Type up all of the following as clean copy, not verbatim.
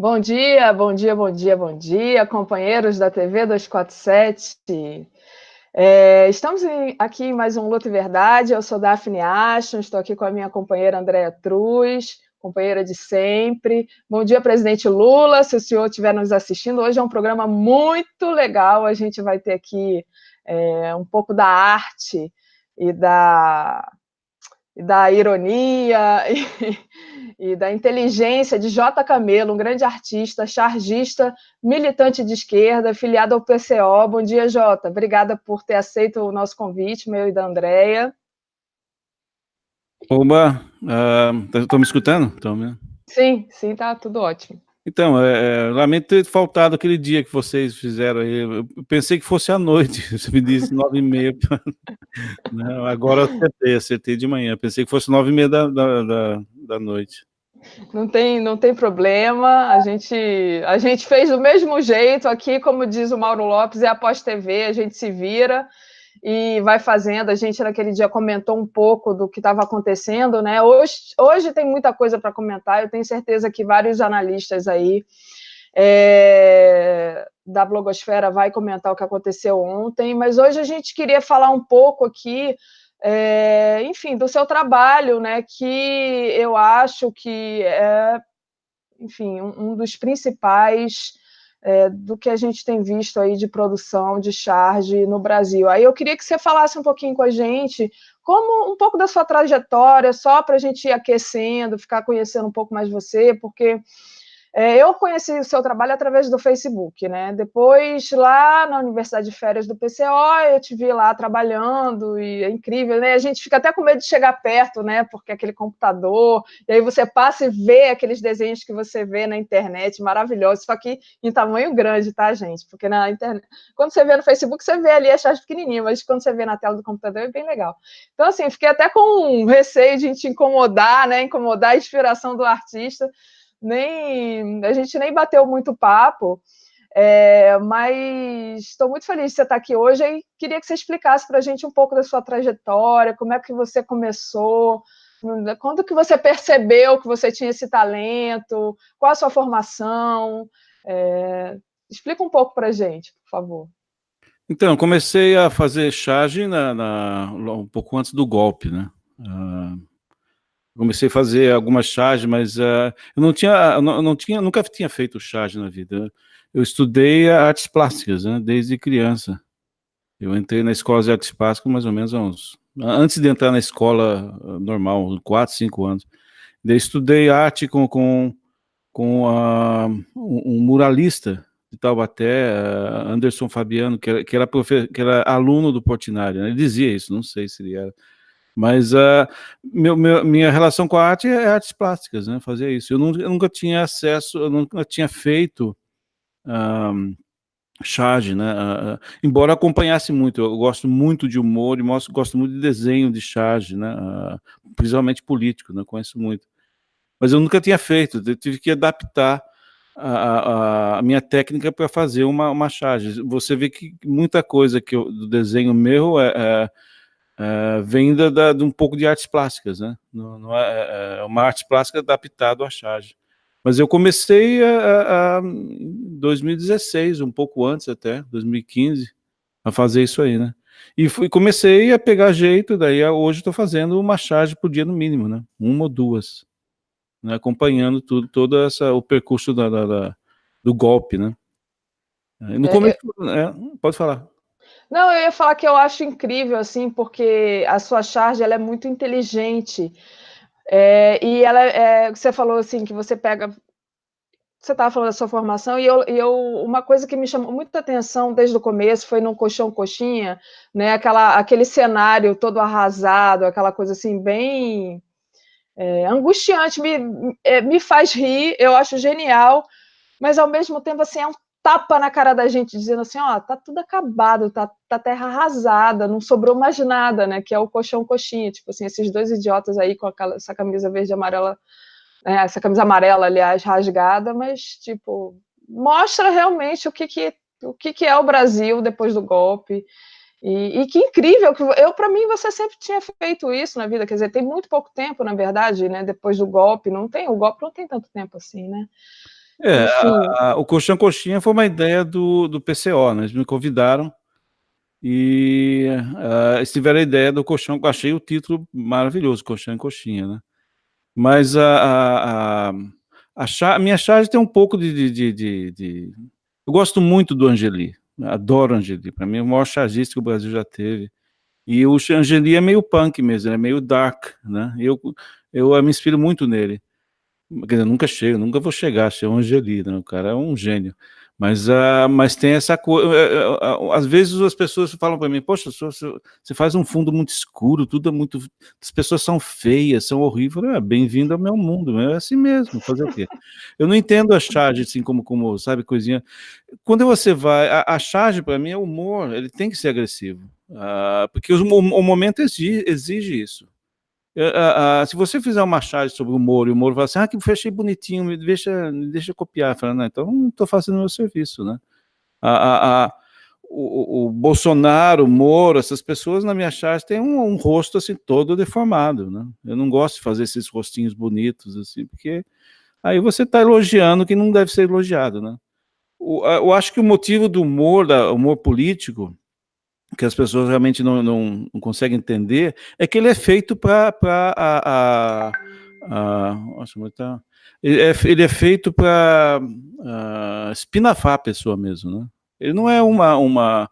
Bom dia, bom dia, bom dia, bom dia, companheiros da TV 247. Estamos aqui em mais um Luta e Verdade. Eu sou Daphne Ashton, estou aqui com a minha companheira Andréa Truz, companheira de sempre. Bom dia, presidente Lula, se o senhor estiver nos assistindo. Hoje é um programa muito legal, a gente vai ter aqui um pouco da arte e da ironia e da inteligência de J. Camelo, um grande artista, chargista, militante de esquerda, filiado ao PCO. Bom dia, Jota. Obrigada por ter aceito o nosso convite, meu e da Andréia. Oba, estão me escutando? Sim, sim, tá tudo ótimo. Então, lamento ter faltado aquele dia que vocês fizeram aí. Eu pensei que fosse à noite. Você me disse 9h30. Não, agora eu acertei de manhã. Pensei que fosse 9h30 da noite. Não tem problema, a gente fez do mesmo jeito aqui, como diz o Mauro Lopes, é após TV, a gente se vira e vai fazendo. A gente naquele dia comentou um pouco do que estava acontecendo, né? Hoje tem muita coisa para comentar, eu tenho certeza que vários analistas aí da blogosfera vai comentar o que aconteceu ontem, mas hoje a gente queria falar um pouco aqui, enfim, do seu trabalho, né, que eu acho que é, enfim, um dos principais do que a gente tem visto aí de produção de charge no Brasil. Aí eu queria que você falasse um pouquinho com a gente, como um pouco da sua trajetória, só para a gente ir aquecendo, ficar conhecendo um pouco mais você, porque eu conheci o seu trabalho através do Facebook, né? Depois, lá na Universidade de Férias do PCO, eu te vi lá trabalhando, e é incrível, né? A gente fica até com medo de chegar perto, né? Porque aquele computador, e aí você passa e vê aqueles desenhos que você vê na internet, maravilhosos, só que em tamanho grande, tá, gente? Porque na internet, quando você vê no Facebook, você vê ali a charge pequenininha, mas quando você vê na tela do computador, é bem legal. Então, assim, fiquei até com receio de te incomodar, né? Incomodar a inspiração do artista, a gente nem bateu muito papo, mas estou muito feliz de você estar aqui hoje e queria que você explicasse para a gente um pouco da sua trajetória, como é que você começou, quando que você percebeu que você tinha esse talento, qual a sua formação, explica um pouco para a gente, por favor. Então, comecei a fazer charge um pouco antes do golpe, né? Comecei a fazer algumas charges, mas eu nunca tinha feito charge na vida. Eu estudei artes plásticas, né, desde criança. Eu entrei na escola de artes plásticas mais ou menos antes de entrar na escola normal, 4, 5 anos. Daí estudei arte com um muralista de Taubaté, Anderson Fabiano, que era aluno do Portinari, né? Ele dizia isso, não sei se ele era. Mas minha relação com a arte é artes plásticas, né? Fazer isso. Eu nunca tinha acesso, eu nunca tinha feito charge, né? Embora acompanhasse muito, eu gosto muito de humor e gosto muito de desenho de charge, né? Principalmente político, né? Conheço muito. Mas eu nunca tinha feito, eu tive que adaptar a minha técnica para fazer uma charge. Você vê que muita coisa do desenho meu vem de um pouco de artes plásticas, né? Não é uma arte plástica adaptada à charge. Mas eu comecei em 2016, um pouco antes até, 2015, a fazer isso aí, né? E comecei a pegar jeito, daí hoje estou fazendo uma charge por dia no mínimo, né? Uma ou duas, né? Acompanhando o percurso do golpe, né? No começo, pode falar. Não, eu ia falar que eu acho incrível, assim, porque a sua charge ela é muito inteligente. E você falou assim que você pega. Você estava falando da sua formação, uma coisa que me chamou muita atenção desde o começo foi no Colchão Coxinha, né? Aquele cenário todo arrasado, aquela coisa assim, bem angustiante, me faz rir, eu acho genial, mas ao mesmo tempo assim, é um tapa na cara da gente, dizendo assim, ó, tá tudo acabado, tá terra arrasada, não sobrou mais nada, né? Que é o Colchão Coxinha, tipo assim, esses dois idiotas aí com essa camisa verde e amarela, essa camisa amarela, aliás, rasgada, mas, tipo, mostra realmente o que é o Brasil depois do golpe. E que incrível, que para mim, você sempre tinha feito isso na vida, quer dizer, tem muito pouco tempo, na verdade, né, depois do golpe, o golpe não tem tanto tempo assim, né? enfim. O Colchão Coxinha foi uma ideia do PCO, né? Eles me convidaram e eles tiveram a ideia do Colchão, eu achei o título maravilhoso, Colchão e Coxinha, né? Mas a minha charge tem um pouco de... Eu gosto muito do Angeli, adoro o Angeli, para mim é o maior chargista que o Brasil já teve. E o Angeli é meio punk mesmo, é meio dark, né? Eu me inspiro muito nele. Quer dizer, nunca chego, nunca vou chegar a ser um Angeli, né? O cara é um gênio. Mas tem essa coisa. Às vezes as pessoas falam para mim, poxa, você faz um fundo muito escuro, tudo é muito. As pessoas são feias, são horríveis. Bem-vindo ao meu mundo, é assim mesmo, fazer o quê? Eu não entendo a charge assim como sabe, coisinha. Quando você vai. A charge, para mim, é humor, ele tem que ser agressivo. Porque o momento exige isso. Se você fizer uma charge sobre o Moro e o Moro falar assim, que eu achei bonitinho, me deixa copiar, fala, não, então não estou fazendo o meu serviço, né? O Bolsonaro, o Moro, essas pessoas na minha charge têm um rosto assim todo deformado, né? Eu não gosto de fazer esses rostinhos bonitos assim, porque aí você está elogiando que não deve ser elogiado, né? Eu acho que o motivo do humor político, que as pessoas realmente não conseguem entender, é que ele é feito para... Nossa, ele é feito para espinafrar a pessoa mesmo, né? Ele não é uma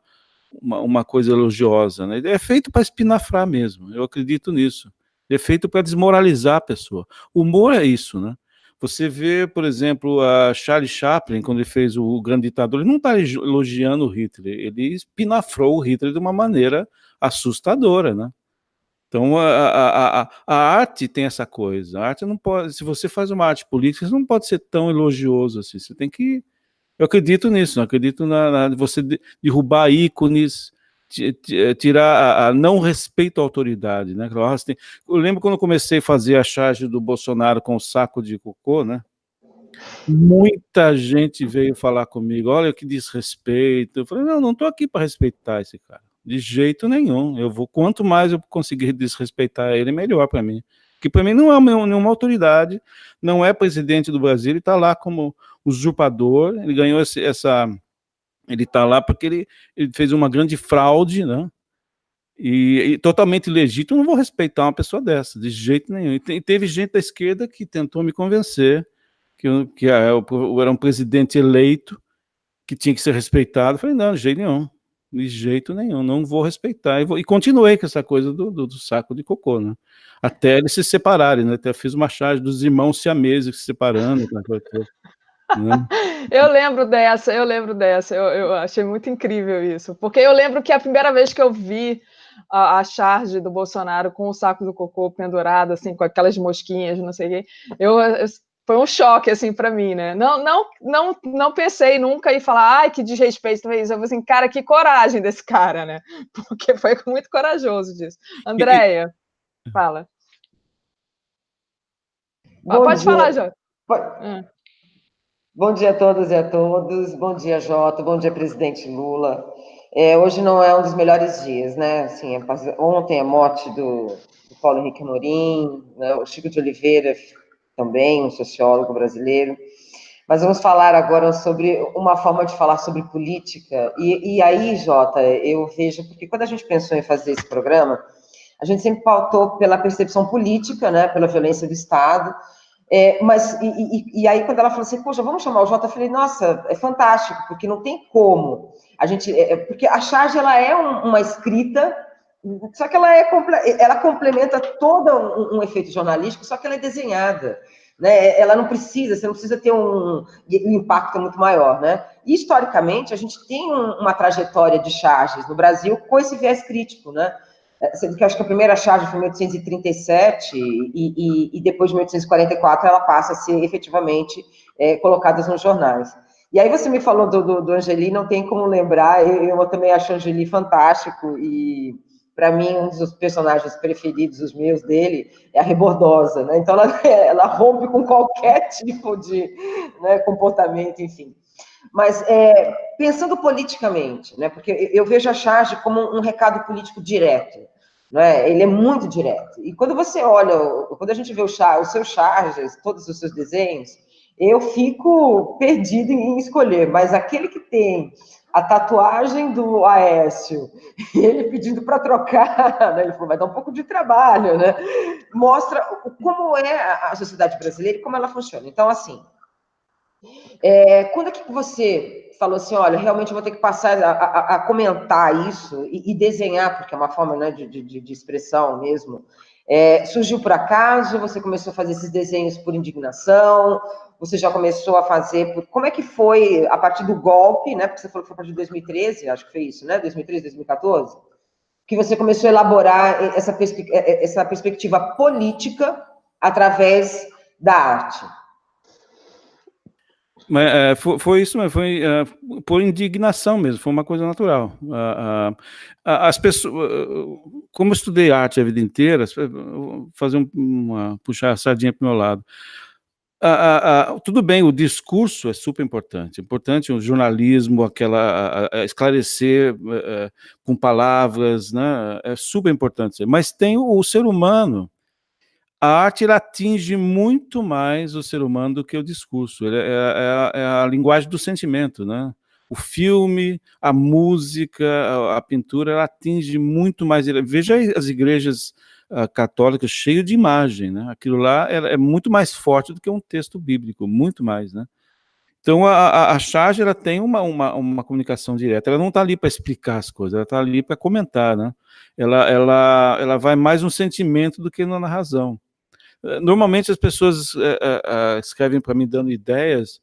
coisa elogiosa, né? Ele é feito para espinafrar mesmo, eu acredito nisso. Ele é feito para desmoralizar a pessoa. O humor é isso, né? Você vê, por exemplo, a Charlie Chaplin, quando ele fez o Grande Ditador, ele não está elogiando o Hitler, ele espinafrou o Hitler de uma maneira assustadora, né? Então, a arte tem essa coisa. A arte não pode... Se você faz uma arte política, você não pode ser tão elogioso assim. Você tem que... Eu acredito nisso, eu acredito você derrubar ícones, tirar a não respeito à autoridade, né? Eu lembro quando eu comecei a fazer a charge do Bolsonaro com o saco de cocô, né? Muita gente veio falar comigo, olha que desrespeito. Eu falei, não estou aqui para respeitar esse cara, de jeito nenhum. Quanto mais eu conseguir desrespeitar ele, melhor para mim. Que para mim não é nenhuma autoridade, não é presidente do Brasil, ele está lá como usurpador, ele ganhou ele está lá porque ele fez uma grande fraude, né? E totalmente legítimo, eu não vou respeitar uma pessoa dessa, de jeito nenhum. E teve gente da esquerda que tentou me convencer que eu era um presidente eleito, que tinha que ser respeitado. Eu falei, não, de jeito nenhum, não vou respeitar. E continuei com essa coisa do saco de cocô, né? Até eles se separarem, né? Até fiz uma charge dos irmãos siameses se separando, né? Eu lembro dessa, eu achei muito incrível isso, porque eu lembro que a primeira vez que eu vi a charge do Bolsonaro com o saco do cocô pendurado, assim, com aquelas mosquinhas, não sei o quê, foi um choque, assim, para mim, né? Não pensei nunca em falar, ai, que desrespeito, eu falei assim, cara, que coragem desse cara, né? Porque foi muito corajoso disso. Andréia, fala. Pode falar, Jô. Bom dia a todas e a todos. Bom dia, Jota. Bom dia, presidente Lula. Hoje não é um dos melhores dias, né? Assim, ontem a morte do Paulo Henrique Amorim, né? O Chico de Oliveira também, um sociólogo brasileiro. Mas vamos falar agora sobre uma forma de falar sobre política. E aí, Jota, eu vejo, porque quando a gente pensou em fazer esse programa, a gente sempre pautou pela percepção política, né? Pela violência do Estado. E aí, quando ela falou assim, poxa, vamos chamar o Jota, eu falei, nossa, é fantástico, porque não tem como. Porque a charge, ela é uma escrita, só que ela complementa todo um efeito jornalístico, só que ela é desenhada, né? Ela não precisa, você não precisa ter um impacto muito maior, né? E, historicamente, a gente tem uma trajetória de charges no Brasil com esse viés crítico, né? Sendo que acho que a primeira charge foi em 1837 e depois de 1844 ela passa a ser efetivamente colocada nos jornais. E aí você me falou do Angeli, não tem como lembrar, eu também acho o Angeli fantástico e para mim um dos personagens preferidos, os meus dele, é a Rebordosa, né? Então ela rompe com qualquer tipo de, né, comportamento, enfim. Mas pensando politicamente, né, porque eu vejo a charge como um recado político direto, né, ele é muito direto. E quando você olha, quando a gente vê os seus charges, todos os seus desenhos, eu fico perdido em escolher, mas aquele que tem a tatuagem do Aécio, ele pedindo para trocar, né? Ele falou, vai dar um pouco de trabalho, né? Mostra como é a sociedade brasileira e como ela funciona. Então, assim, quando é que você falou assim, olha, realmente eu vou ter que passar a comentar isso e desenhar, porque é uma forma, né, de expressão mesmo, surgiu por acaso? Você começou a fazer esses desenhos por indignação? Você já começou a fazer... Como é que foi a partir do golpe, né? Porque você falou que foi a partir de 2013, acho que foi isso, né? 2013, 2014? Que você começou a elaborar essa perspectiva política através da arte. Mas, foi isso mesmo, foi por indignação mesmo, foi uma coisa natural. As pessoas, como eu estudei arte a vida inteira, fazer puxar a sardinha para o meu lado. Tudo bem, o discurso é super importante. É importante o jornalismo, esclarecer com palavras, né? É super importante. Mas tem o ser humano. A arte ela atinge muito mais o ser humano do que o discurso. É a linguagem do sentimento, né? O filme, a música, a pintura, ela atinge muito mais. Veja as igrejas católicas cheias de imagem, né? Aquilo lá é muito mais forte do que um texto bíblico, muito mais, né? Então a charge ela tem uma comunicação direta. Ela não está ali para explicar as coisas, ela está ali para comentar, né? Ela vai mais no sentimento do que na razão. Normalmente as pessoas escrevem para mim dando ideias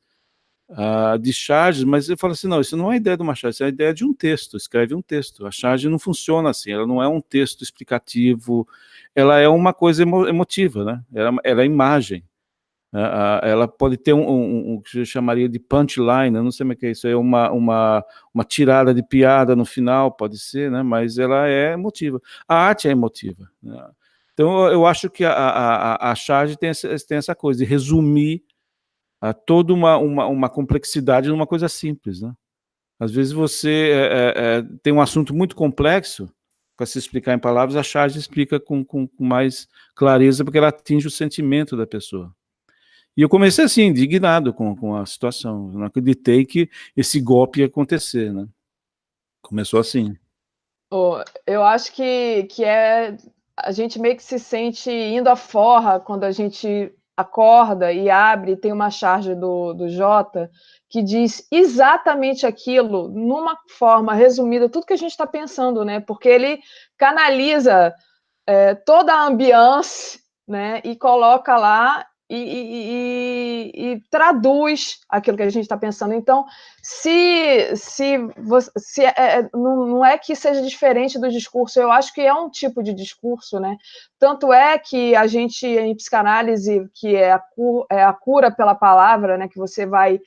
de charges, mas eu falo assim, não, isso não é ideia de uma charge, isso é a ideia de um texto, escreve um texto. A charge não funciona assim, ela não é um texto explicativo, ela é uma coisa emotiva, né? Ela é imagem. Ela pode ter o que eu chamaria de punchline, eu não sei como é que é isso, é uma tirada de piada no final, pode ser, né? Mas ela é emotiva. A arte é emotiva, né? Então, eu acho que a charge tem essa coisa de resumir toda uma complexidade numa coisa simples, né? Às vezes você tem um assunto muito complexo, para se explicar em palavras, a charge explica com mais clareza, porque ela atinge o sentimento da pessoa. E eu comecei assim, indignado com a situação. Eu não acreditei que esse golpe ia acontecer, né? Começou assim. Eu acho que a gente meio que se sente indo à forra quando a gente acorda e abre e tem uma charge do Jota que diz exatamente aquilo, numa forma resumida, tudo que a gente está pensando, né? Porque ele canaliza toda a ambiance, né? E coloca lá e traduz aquilo que a gente está pensando. Então, não é que seja diferente do discurso, eu acho que é um tipo de discurso, né? Tanto é que a gente, em psicanálise, que é a cura pela palavra, né? Que você vai...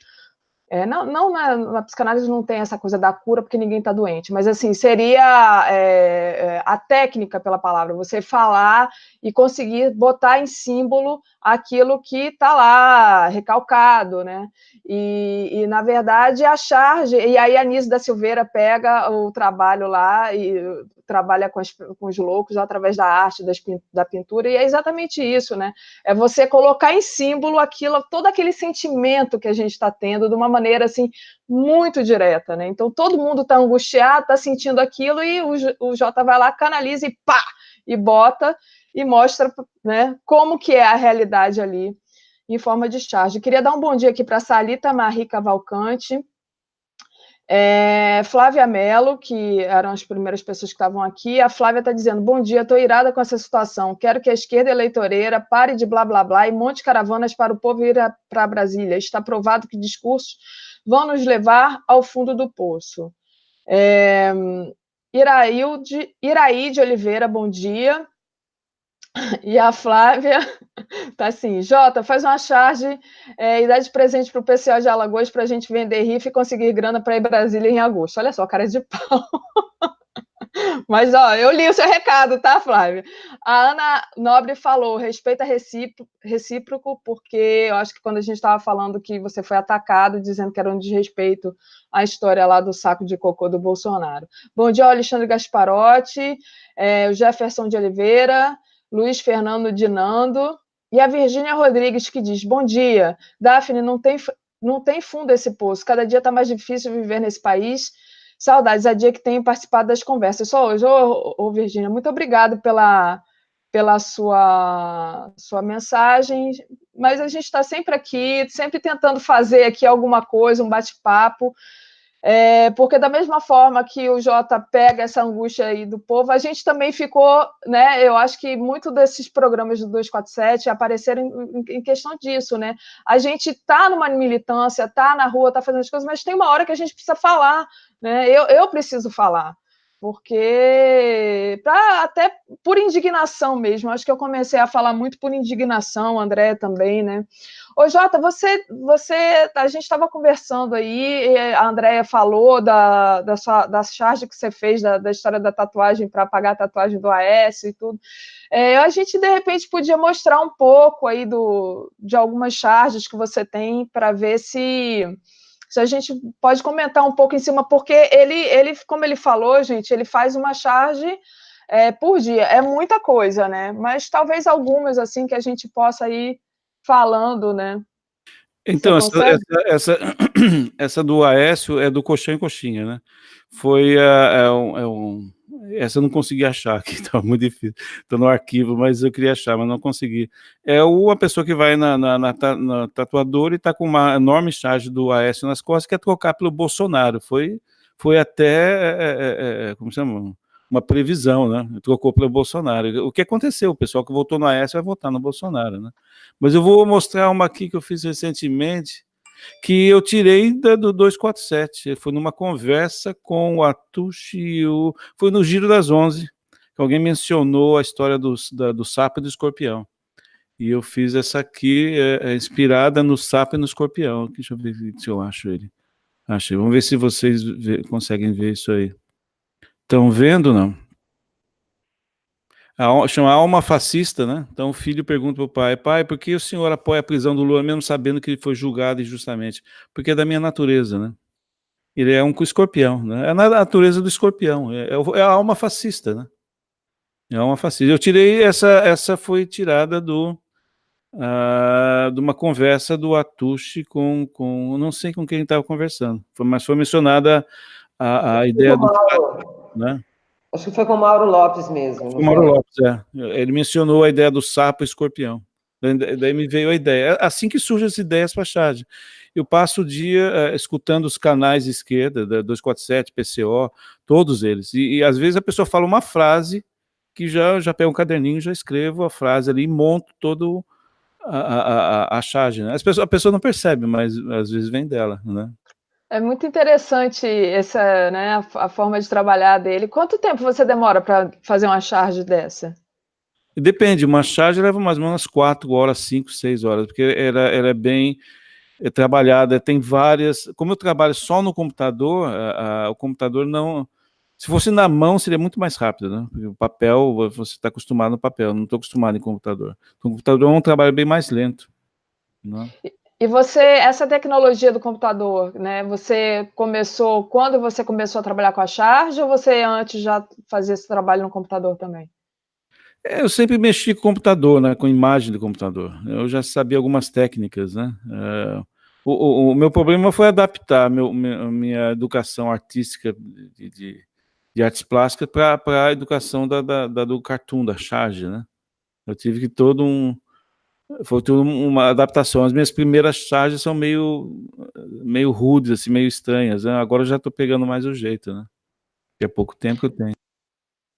não na psicanálise não tem essa coisa da cura porque ninguém está doente, mas assim, seria a técnica pela palavra, você falar e conseguir botar em símbolo aquilo que está lá recalcado, né? E na verdade a charge, e aí a Anísio da Silveira pega o trabalho lá e trabalha com os loucos através da arte, da pintura, e é exatamente isso, né? É você colocar em símbolo aquilo, todo aquele sentimento que a gente está tendo de uma maneira assim muito direta, né? Então todo mundo está angustiado, está sentindo aquilo e o Jota vai lá, canaliza e pá, e bota e mostra, né, como que é a realidade ali em forma de charge. Queria dar um bom dia aqui para Salita Marie Cavalcante, Flávia Mello, que eram as primeiras pessoas que estavam aqui. A Flávia está dizendo, bom dia, estou irada com essa situação, quero que a esquerda eleitoreira pare de blá blá blá e monte caravanas para o povo ir para Brasília, está provado que discursos vão nos levar ao fundo do poço. Iraíde Oliveira, bom dia. E a Flávia tá assim, Jota, faz uma charge e dá de presente para o PCO de Alagoas para a gente vender rifa e conseguir grana para ir a Brasília em agosto. Olha só, cara de pau. Mas, ó, eu li o seu recado, tá, Flávia? A Ana Nobre falou, respeita recíproco, porque eu acho que quando a gente estava falando que você foi atacado, dizendo que era um desrespeito à história lá do saco de cocô do Bolsonaro. Bom dia, Alexandre Gasparotti, o Jefferson de Oliveira, Luiz Fernando Dinando, E a Virgínia Rodrigues que diz, bom dia, Daphne, não tem fundo esse poço, cada dia está mais difícil viver nesse país, saudades, a dia que tenho participado das conversas, só hoje. Ô Virgínia, muito obrigado pela sua mensagem, mas a gente está sempre aqui, sempre tentando fazer aqui alguma coisa, um bate-papo, porque da mesma forma que o Jota pega essa angústia aí do povo, a gente também ficou, né? Eu acho que muito desses programas do 247 apareceram em questão disso, né? A gente está numa militância, está na rua, está fazendo as coisas, mas tem uma hora que a gente precisa falar, né? Eu preciso falar, porque até por indignação mesmo, acho que eu comecei a falar muito por indignação, André também, né? Ô, Jota, a gente estava conversando aí, a Andréia falou da charge que você fez, da história da tatuagem para apagar a tatuagem do Aécio e tudo. A gente, de repente, podia mostrar um pouco aí de algumas charges que você tem para ver se a gente pode comentar um pouco em cima, porque ele, como ele falou, gente, ele faz uma charge por dia. É muita coisa, né? Mas talvez algumas, assim, que a gente possa ir falando, né? Então, essa do Aécio é do Colchão em Coxinha, né? Foi essa eu não consegui achar aqui, estava muito difícil. Estou no arquivo, mas eu queria achar, mas não consegui. É uma pessoa que vai na tatuadora e está com uma enorme charge do Aécio nas costas, que quer trocar pelo Bolsonaro. Foi até, como chama? Uma previsão, né? Trocou pelo Bolsonaro. O que aconteceu? O pessoal que votou no Aécio vai votar no Bolsonaro, né? Mas eu vou mostrar uma aqui que eu fiz recentemente, que eu tirei do 247. Foi numa conversa com o Atushi, foi no Giro das 11, que alguém mencionou a história do sapo e do escorpião. E eu fiz essa aqui, inspirada no sapo e no escorpião. Deixa eu ver se eu acho ele. Achei. Vamos ver se vocês conseguem ver isso aí. Estão vendo, não? Chama Alma Fascista, né? Então o filho pergunta para o pai, pai, por que o senhor apoia a prisão do Lula mesmo sabendo que ele foi julgado injustamente? Porque é da minha natureza, né? Ele é um escorpião, né? É a natureza do escorpião, é a alma fascista, né? É a alma fascista. Eu tirei, essa foi tirada de uma conversa do Atushi com não sei com quem ele estava conversando, mas foi mencionada a ideia do... né? Acho que foi com o Mauro Lopes mesmo. O Mauro Lopes, ele mencionou a ideia do sapo e escorpião. Daí me veio a ideia. É assim que surgem as ideias para a charge. Eu passo o dia escutando os canais de esquerda, da 247, PCO, todos eles. E às vezes a pessoa fala uma frase que já pego um caderninho, já escrevo a frase ali e monto todo a charge. Né? A pessoa não percebe, mas às vezes vem dela, né? É muito interessante essa, né, a forma de trabalhar dele. Quanto tempo você demora para fazer uma charge dessa? Depende, uma charge leva mais ou menos 4 horas, 5, 6 horas, porque ela é bem trabalhada, tem várias... Como eu trabalho só no computador, o computador não... Se fosse na mão, seria muito mais rápido, né? Porque o papel, você está acostumado no papel, não estou acostumado em computador. Então, o computador é um trabalho bem mais lento. Né? E você, essa tecnologia do computador, né? Você começou, quando você começou a trabalhar com a charge, ou você antes já fazia esse trabalho no computador também? Eu sempre mexi com computador, né? Com imagem do computador. Eu já sabia algumas técnicas, né? O meu problema foi adaptar minha educação artística de artes plásticas para a educação do cartoon, da charge, né? Eu tive que foi toda uma adaptação. As minhas primeiras charges são meio rudes, assim, meio estranhas, né? Agora eu já estou pegando mais o jeito, né? Que é pouco tempo que eu tenho.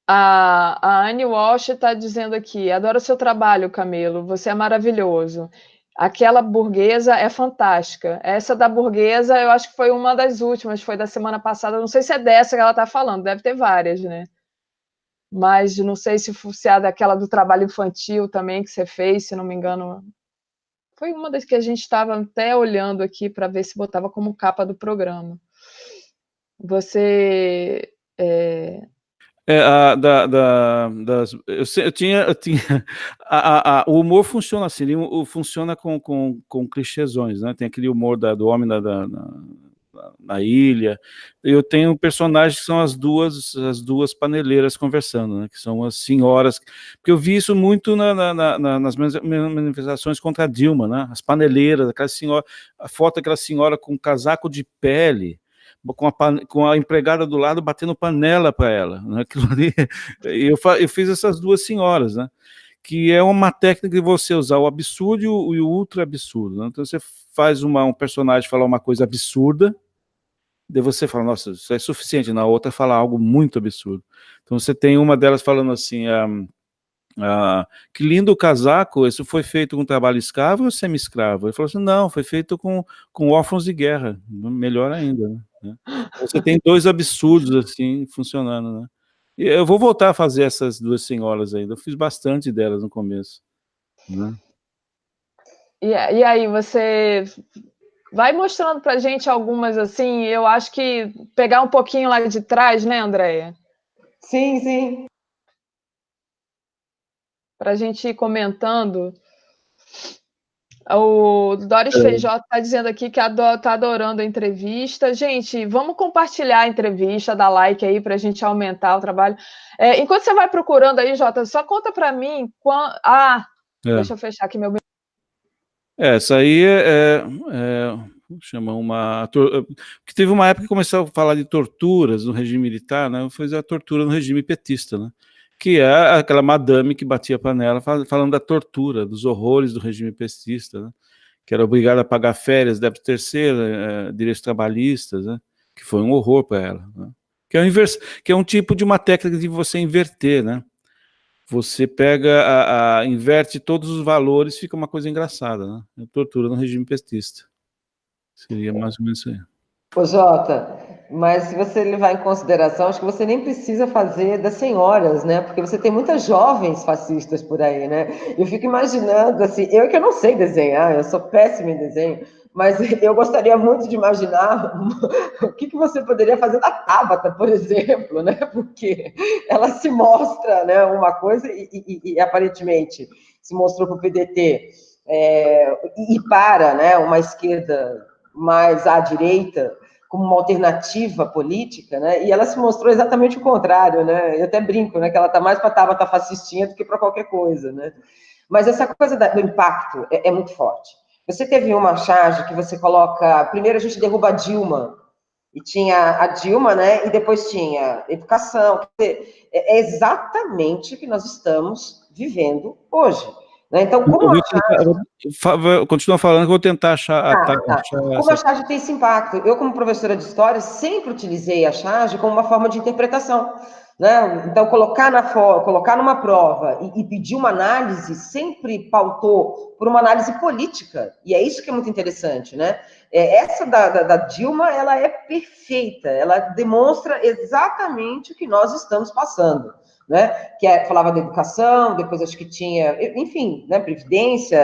A Anne Walsh está dizendo aqui, adoro o seu trabalho, Camilo, você é maravilhoso. Aquela burguesa é fantástica. Essa da burguesa, eu acho que foi uma das últimas, foi da semana passada, não sei se é dessa que ela está falando, deve ter várias, né? Mas não sei se é daquela do trabalho infantil também que você fez, se não me engano. Foi uma das que a gente estava até olhando aqui para ver se botava como capa do programa. Você... eu tinha o humor funciona assim, ele funciona com clichêsões, né? Tem aquele humor do homem na ilha. Eu tenho personagens que são as duas paneleiras conversando, né, que são as senhoras, porque eu vi isso muito nas manifestações contra a Dilma, né, as paneleiras, aquela senhora, a foto daquela senhora com um casaco de pele, com a empregada do lado batendo panela para ela, né? Aquilo ali, eu fiz essas duas senhoras, né? Que é uma técnica de você usar o absurdo e o ultra absurdo, né? Então você faz um personagem falar uma coisa absurda, daí você fala, nossa, isso é suficiente, na outra falar algo muito absurdo. Então você tem uma delas falando assim, que lindo casaco, isso foi feito com trabalho escravo ou semi-escravo? Ele falou assim, não, foi feito com órfãos de guerra, melhor ainda, né? Você tem dois absurdos assim, funcionando, né? E eu vou voltar a fazer essas duas senhoras ainda, eu fiz bastante delas no começo, né? E aí, você vai mostrando pra gente algumas, assim, eu acho que pegar um pouquinho lá de trás, né, Andréia? Sim, sim. Para a gente ir comentando. O Doris Feijó está dizendo aqui que está adorando a entrevista. Gente, vamos compartilhar a entrevista, dar like aí para a gente aumentar o trabalho. Enquanto você vai procurando aí, Jota, só conta para mim deixa eu fechar aqui meu... Essa aí chama que teve uma época que começou a falar de torturas no regime militar, né? Foi a tortura no regime petista, né? Que é aquela madame que batia a panela falando da tortura, dos horrores do regime petista, né? Que era obrigada a pagar férias, 13ª, direitos trabalhistas, né? Que foi um horror para ela, né? Que é um tipo de uma técnica de você inverter, né? Você pega, inverte todos os valores, fica uma coisa engraçada, né? É tortura no regime petista. Seria mais ou menos isso aí. Ô, Jota, mas se você levar em consideração, acho que você nem precisa fazer das senhoras, né? Porque você tem muitas jovens fascistas por aí, né? Eu fico imaginando, assim, eu que eu não sei desenhar, eu sou péssima em desenho, mas eu gostaria muito de imaginar o que você poderia fazer da Tabata, por exemplo, né? Porque ela se mostra, né, uma coisa e aparentemente se mostrou para o PDT e para, né, uma esquerda mais à direita, como uma alternativa política, né? E ela se mostrou exatamente o contrário, né? Eu até brinco, né? Que ela está mais para Tabata fascistinha do que para qualquer coisa, né? Mas essa coisa do impacto é muito forte. Você teve uma charge que você coloca... Primeiro a gente derruba a Dilma, e tinha a Dilma, né? E depois tinha educação. É exatamente o que nós estamos vivendo hoje. Né? Então, como continua falando que eu vou tentar achar... Como a charge tem esse impacto? Eu, como professora de história, sempre utilizei a charge como uma forma de interpretação. Né? Então, colocar numa prova e pedir uma análise sempre pautou por uma análise política. E é isso que é muito interessante, né? Essa da Dilma, ela é perfeita. Ela demonstra exatamente o que nós estamos passando. Né? Falava da educação, depois acho que tinha, enfim, né, previdência,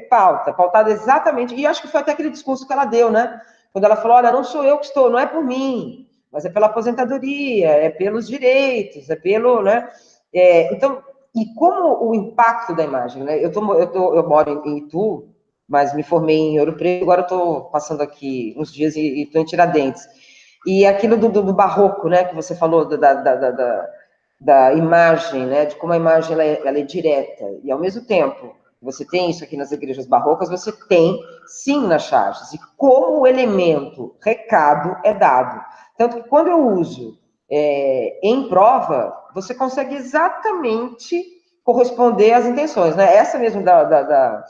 pautada exatamente, e acho que foi até aquele discurso que ela deu, né? Quando ela falou, olha, não sou eu que estou, não é por mim, mas é pela aposentadoria, é pelos direitos, é pelo, né? Então, e como o impacto da imagem, né? Eu moro em Itu, mas me formei em Ouro Preto, agora eu estou passando aqui uns dias e estou em Tiradentes. E aquilo do barroco, né, que você falou, da imagem, né, de como a imagem ela é direta, e ao mesmo tempo, você tem isso aqui nas igrejas barrocas, você tem, sim, nas charges, e como o elemento recado é dado. Tanto que quando eu uso em prova, você consegue exatamente corresponder às intenções, né? Essa mesmo da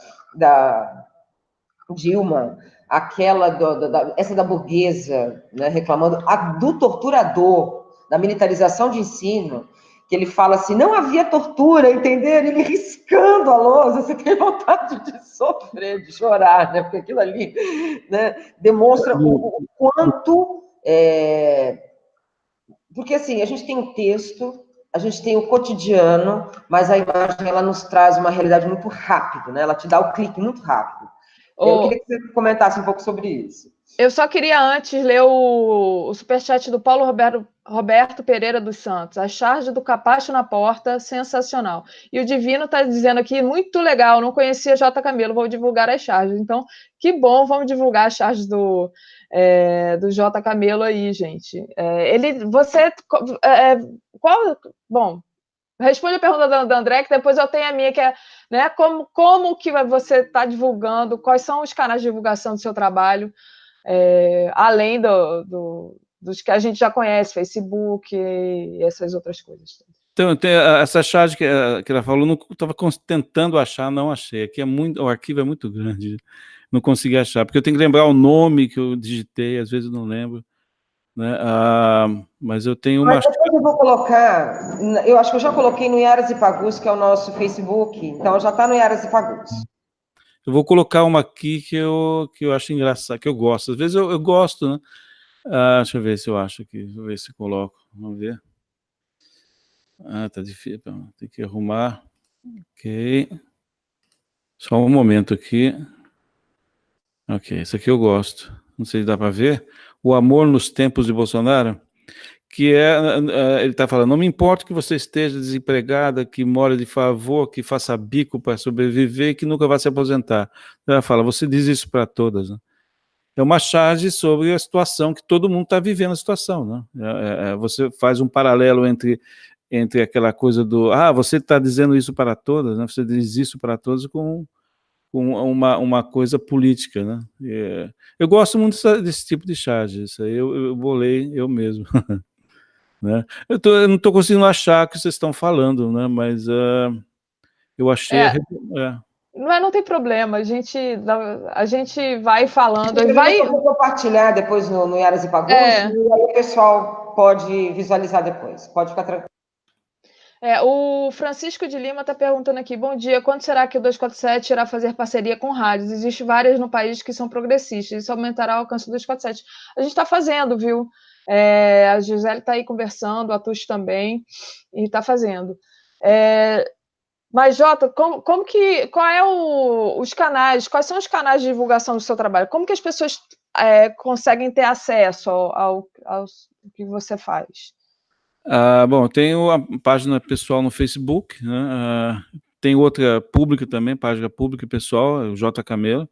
Dilma, aquela essa da burguesa, né, reclamando, a do torturador, da militarização de ensino, que ele fala assim, não havia tortura, entenderam? Ele riscando a lousa, você tem vontade de sofrer, de chorar, né? Porque aquilo ali, né, demonstra o quanto... Porque, assim, a gente tem o texto, a gente tem o cotidiano, mas a imagem, ela nos traz uma realidade muito rápido, né? Ela te dá o clique muito rápido. Eu queria que você comentasse um pouco sobre isso. Eu só queria antes ler o superchat do Paulo Roberto Pereira dos Santos. A charge do Capacho na porta, sensacional. E o Divino está dizendo aqui, muito legal, não conhecia J. Camelo, vou divulgar as charges. Então, que bom, vamos divulgar as charges do J. Camelo aí, gente. Bom, responde a pergunta da André, que depois eu tenho a minha, que é, né, como que você está divulgando, quais são os canais de divulgação do seu trabalho, além dos que a gente já conhece, Facebook e essas outras coisas. Então, tem essa charge que ela falou, não estava tentando achar, não achei. Aqui o arquivo é muito grande, não consegui achar, porque eu tenho que lembrar o nome que eu digitei, às vezes eu não lembro, né? Mas eu tenho uma... Mas depois eu vou colocar, eu acho que eu já coloquei no Iaras e Pagus, que é o nosso Facebook, então já está no Iaras e Pagus. Eu vou colocar uma aqui que eu acho engraçado, que eu gosto. Às vezes eu gosto, né? Deixa eu ver se eu acho aqui. Deixa eu ver se coloco. Vamos ver. Tá difícil. Tem que arrumar. Ok. Só um momento aqui. Ok, isso aqui eu gosto. Não sei se dá para ver. O amor nos tempos de Bolsonaro, que ele está falando, não me importa que você esteja desempregada, que mora de favor, que faça bico para sobreviver e que nunca vai se aposentar. Ela fala, você diz isso para todas, né? É uma charge sobre a situação que todo mundo está vivendo a situação, né? Você faz um paralelo entre aquela coisa do, você está dizendo isso para todas, né? Você diz isso para todas com uma coisa política, né? Eu gosto muito desse tipo de charge, isso aí eu bolei eu mesmo. Né? Eu não estou conseguindo achar o que vocês estão falando, né? Mas eu achei... Não tem problema, a gente vai falando. Eu vou compartilhar depois no Iaras e Pagus, e aí o pessoal pode visualizar depois, pode ficar tranquilo. O Francisco de Lima está perguntando aqui, bom dia, quando será que o 247 irá fazer parceria com rádios? Existem várias no país que são progressistas, isso aumentará o alcance do 247. A gente está fazendo, viu? A Gisele está aí conversando, a Tuxo também, e está fazendo. Mas, Jota, os canais, quais são os canais de divulgação do seu trabalho? Como que as pessoas conseguem ter acesso ao que você faz? Bom, eu tenho a página pessoal no Facebook, né? Tem outra pública também, página pública e pessoal, o J. Camelo.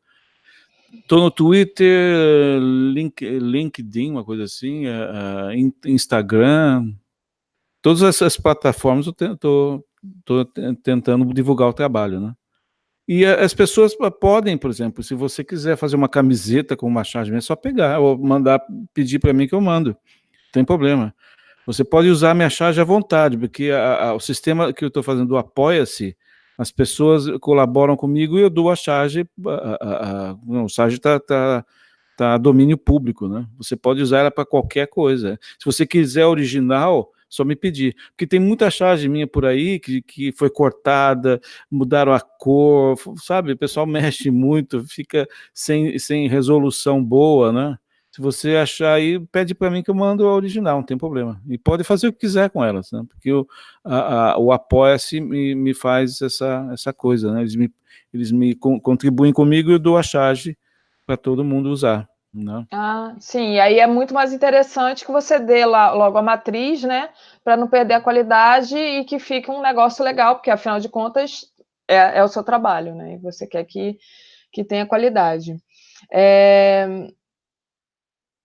Estou no Twitter, LinkedIn, uma coisa assim, Instagram, todas essas plataformas eu estou tentando divulgar o trabalho, né? E as pessoas podem, por exemplo, se você quiser fazer uma camiseta com uma charge, é só pegar ou pedir para mim que eu mando, não tem problema. Você pode usar a minha charge à vontade, porque o sistema que eu estou fazendo do Apoia-se, as pessoas colaboram comigo e eu dou a charge, o charge está domínio público, né? Você pode usar ela para qualquer coisa. Se você quiser original, só me pedir. Porque tem muita charge minha por aí que foi cortada, mudaram a cor, sabe? O pessoal mexe muito, fica sem resolução boa, né? Se você achar aí, pede para mim que eu mando a original, não tem problema. E pode fazer o que quiser com elas, né? Porque o Apoia-se me faz essa coisa, né? Eles me contribuem comigo e eu dou a charge para todo mundo usar. Não. Sim, e aí é muito mais interessante que você dê lá logo a matriz, né, para não perder a qualidade e que fique um negócio legal, porque afinal de contas é o seu trabalho, né, e você quer que tenha qualidade.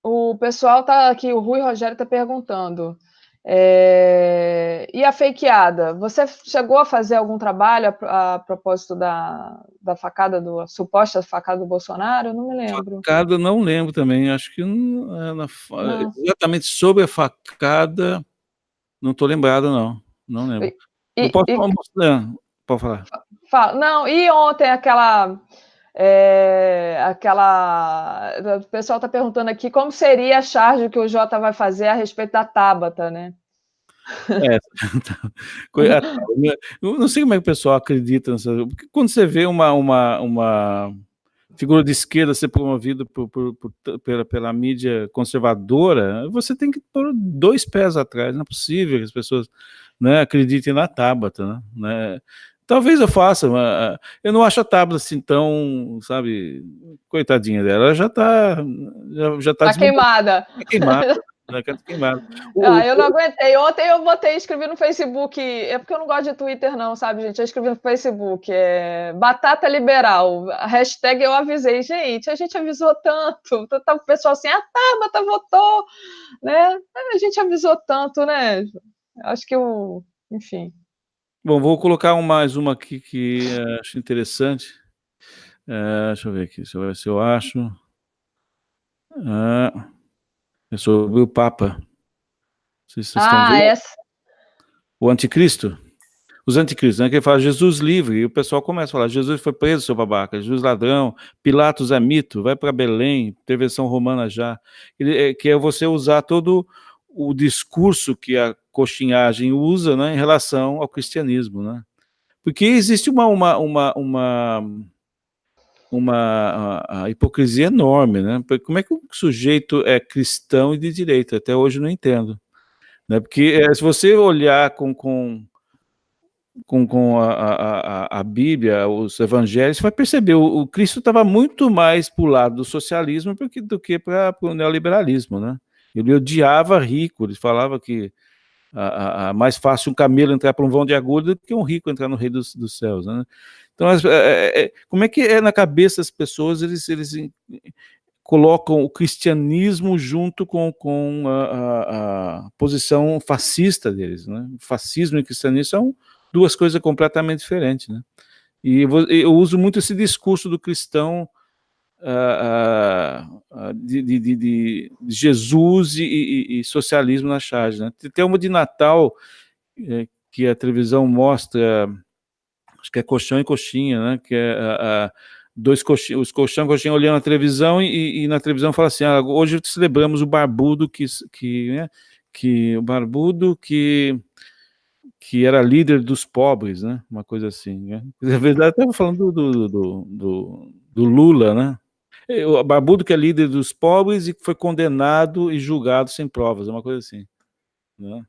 O pessoal tá aqui, o Rui Rogério está perguntando, e a fakeada? Você chegou a fazer algum trabalho a propósito da facada, a suposta facada do Bolsonaro? Eu não me lembro. Facada, não lembro também, acho que exatamente sobre a facada, não estou lembrado, não lembro. Não posso mostrar, pode falar. Não, e ontem o pessoal está perguntando aqui como seria a charge que o Jota vai fazer a respeito da Tabata, né? Eu não sei como é que o pessoal acredita nessa, porque quando você vê uma figura de esquerda ser promovida pela mídia conservadora, você tem que pôr 2 pés atrás, não é possível que as pessoas, né, acreditem na Tabata, né? Talvez eu faça, mas eu não acho a Tabata assim tão, sabe, coitadinha dela, ela já tá Tá queimada. queimada, já tá queimada. Eu não aguentei. Ontem eu botei, escrevi no Facebook, é porque eu não gosto de Twitter não, sabe, gente? Eu escrevi no Facebook, batata liberal, a hashtag eu avisei. Gente, a gente avisou tanto, tá o pessoal assim, a Tabata votou, né? A gente avisou tanto, né? Acho que enfim. Bom, vou colocar mais uma aqui que acho interessante. Deixa eu ver aqui, se eu acho. É sobre o Papa. Não sei se vocês estão vendo. Essa. O anticristo. Os anticristos, né? Que ele fala Jesus livre, e o pessoal começa a falar: Jesus foi preso, seu babaca, Jesus ladrão, Pilatos é mito, vai para Belém, intervenção romana já. Que é você usar todo o discurso que a coxinhagem usa, né, em relação ao cristianismo, né? Porque existe uma hipocrisia enorme, né? Como é que o sujeito é cristão e de direita? Até hoje eu não entendo, né? Porque se você olhar com a Bíblia, os evangelhos, você vai perceber, o Cristo estava muito mais para o lado do socialismo do que para o neoliberalismo, né? Ele odiava rico, ele falava que mais fácil um camelo entrar por um vão de agulha do que um rico entrar no reino dos céus, né? Então, como é que é na cabeça das pessoas, eles colocam o cristianismo junto com a posição fascista deles, né? Fascismo e cristianismo são duas coisas completamente diferentes, né? E eu uso muito esse discurso do cristão de Jesus e socialismo na charge, né? Tem uma de Natal que a televisão mostra, acho que é Colchão e Coxinha, né? Que é os colchão e coxinha olhando a televisão e na televisão fala assim: hoje celebramos o barbudo o barbudo que era líder dos pobres, né? Uma coisa assim, né? Na verdade, estava falando do Lula, né? O barbudo que é líder dos pobres e que foi condenado e julgado sem provas, uma coisa assim, né?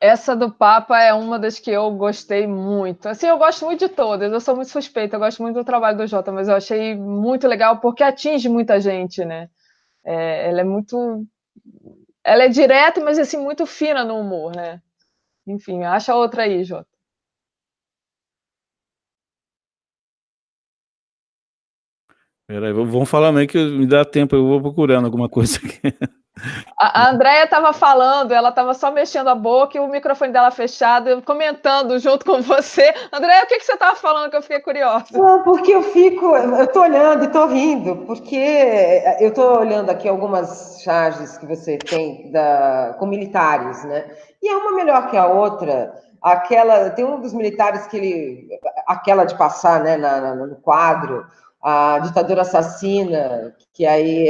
Essa do Papa é uma das que eu gostei muito. Assim, eu gosto muito de todas, eu sou muito suspeita, eu gosto muito do trabalho do Jota, mas eu achei muito legal porque atinge muita gente, né? Ela é muito. Ela é direta, mas assim, muito fina no humor, né? Enfim, acha outra aí, Jota. Peraí, vamos falar meio que me dá tempo, eu vou procurando alguma coisa aqui. A Andréia estava falando, ela estava só mexendo a boca e o microfone dela fechado, comentando junto com você. Andréia, o que você estava falando que eu fiquei curiosa? Não, porque eu estou olhando e estou rindo, porque eu estou olhando aqui algumas charges que você tem com militares, né? E é uma melhor que a outra. Tem um dos militares aquela de passar, né, no quadro, a ditadura assassina, que aí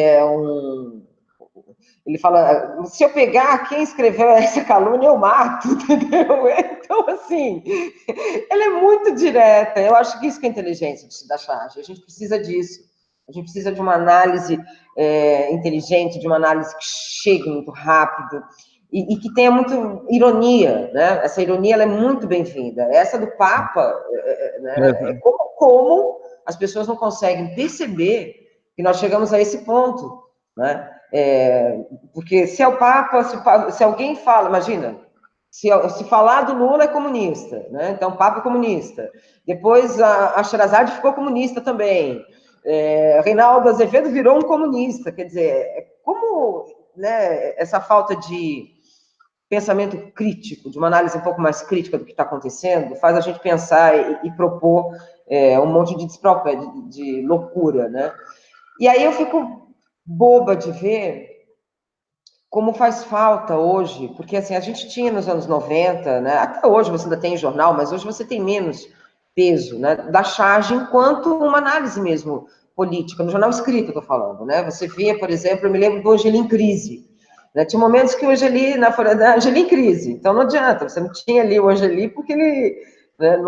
ele fala: se eu pegar quem escreveu essa calúnia, eu mato, entendeu? Então, assim, ela é muito direta. Eu acho que isso que é inteligência da charge. A gente precisa disso. A gente precisa de uma análise inteligente, de uma análise que chegue muito rápido e que tenha muito ironia, né? Essa ironia ela é muito bem-vinda. Essa do Papa, né? Como as pessoas não conseguem perceber que nós chegamos a esse ponto, né? Porque se é o Papa, se alguém fala, imagina, se falar do Lula é comunista, né? Então, o Papa é comunista. Depois, a Sherazade ficou comunista também. Reinaldo Azevedo virou um comunista. Quer dizer, como, né, essa falta de pensamento crítico, de uma análise um pouco mais crítica do que está acontecendo, faz a gente pensar e propor um monte de loucura, né? E aí eu fico boba de ver como faz falta hoje, porque assim, a gente tinha nos anos 90, né? Até hoje você ainda tem jornal, mas hoje você tem menos peso, né? Da charge enquanto uma análise mesmo política, no jornal escrito eu tô falando, né? Você via, por exemplo, eu me lembro do Angeli em Crise, né? Tinha momentos que o Angeli, Angeli em Crise, então não adianta, você não tinha ali o Angeli porque ele, né,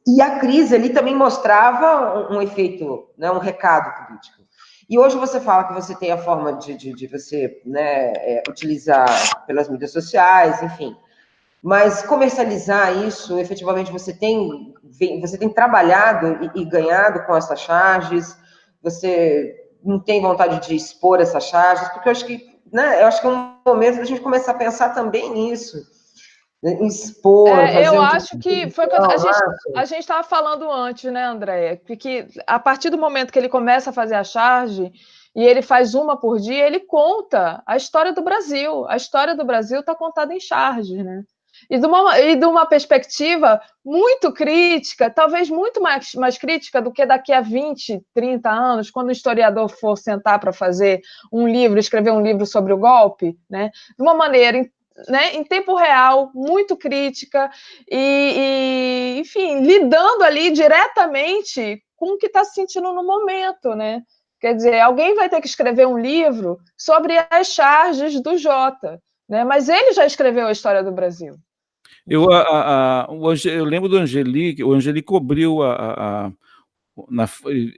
E a crise ali também mostrava um efeito, né, um recado político. E hoje você fala que você tem a forma de você, né, utilizar pelas mídias sociais, enfim. mas comercializar isso, efetivamente, você tem trabalhado e ganhado com essas charges, você não tem vontade de expor essas charges, porque eu acho que, né, é um momento da gente começar a pensar também nisso, né, expor, fazer Eu um acho que foi a gente estava falando antes, né, Andréia? Porque a partir do momento que ele começa a fazer a charge, e ele faz uma por dia, ele conta a história do Brasil. A história do Brasil está contada em charges, né? E de uma perspectiva muito crítica, talvez muito mais crítica do que daqui a 20, 30 anos, quando o historiador for sentar para fazer um livro, escrever um livro sobre o golpe, né? De uma maneira, né, em tempo real, muito crítica, enfim, lidando ali diretamente com o que está se sentindo no momento, né? Quer dizer, alguém vai ter que escrever um livro sobre as charges do Jota, né? Mas ele já escreveu a história do Brasil. Eu lembro do Angeli, o Angeli cobriu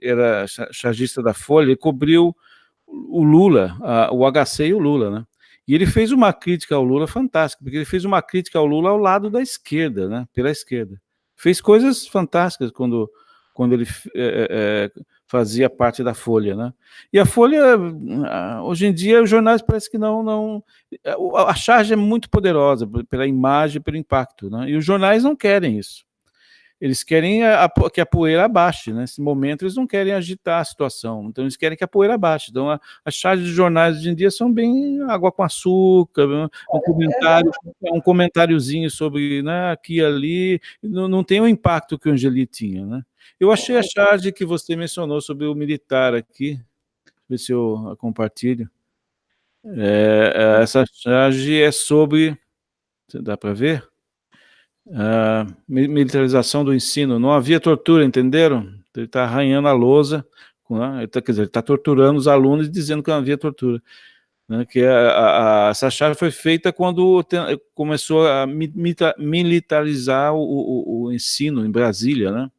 era chargista da Folha, ele cobriu o Lula, o HC e o Lula, né? E ele fez uma crítica ao Lula fantástica, porque ele fez uma crítica ao Lula ao lado da esquerda, né? Pela esquerda. Fez coisas fantásticas quando ele fazia parte da Folha, né? E a Folha, hoje em dia, os jornais parece que não... A charge é muito poderosa pela imagem, pelo impacto, né? E os jornais não querem isso. Eles querem que a poeira abaixe, né? Nesse momento, eles não querem agitar a situação, então eles querem que a poeira abaixe. Então, as charges de jornais hoje em dia são bem água com açúcar, um comentáriozinho sobre, né, aqui e ali, não tem o impacto que o Angeli tinha, né? Eu achei a charge que você mencionou sobre o militar aqui, ver se eu compartilho. Essa charge é sobre, dá para ver? Militarização do ensino, não havia tortura, entenderam? Ele está arranhando a lousa, né? Quer dizer, ele está torturando os alunos dizendo que não havia tortura, né? Que essa charge foi feita quando começou a militarizar o ensino em Brasília, né?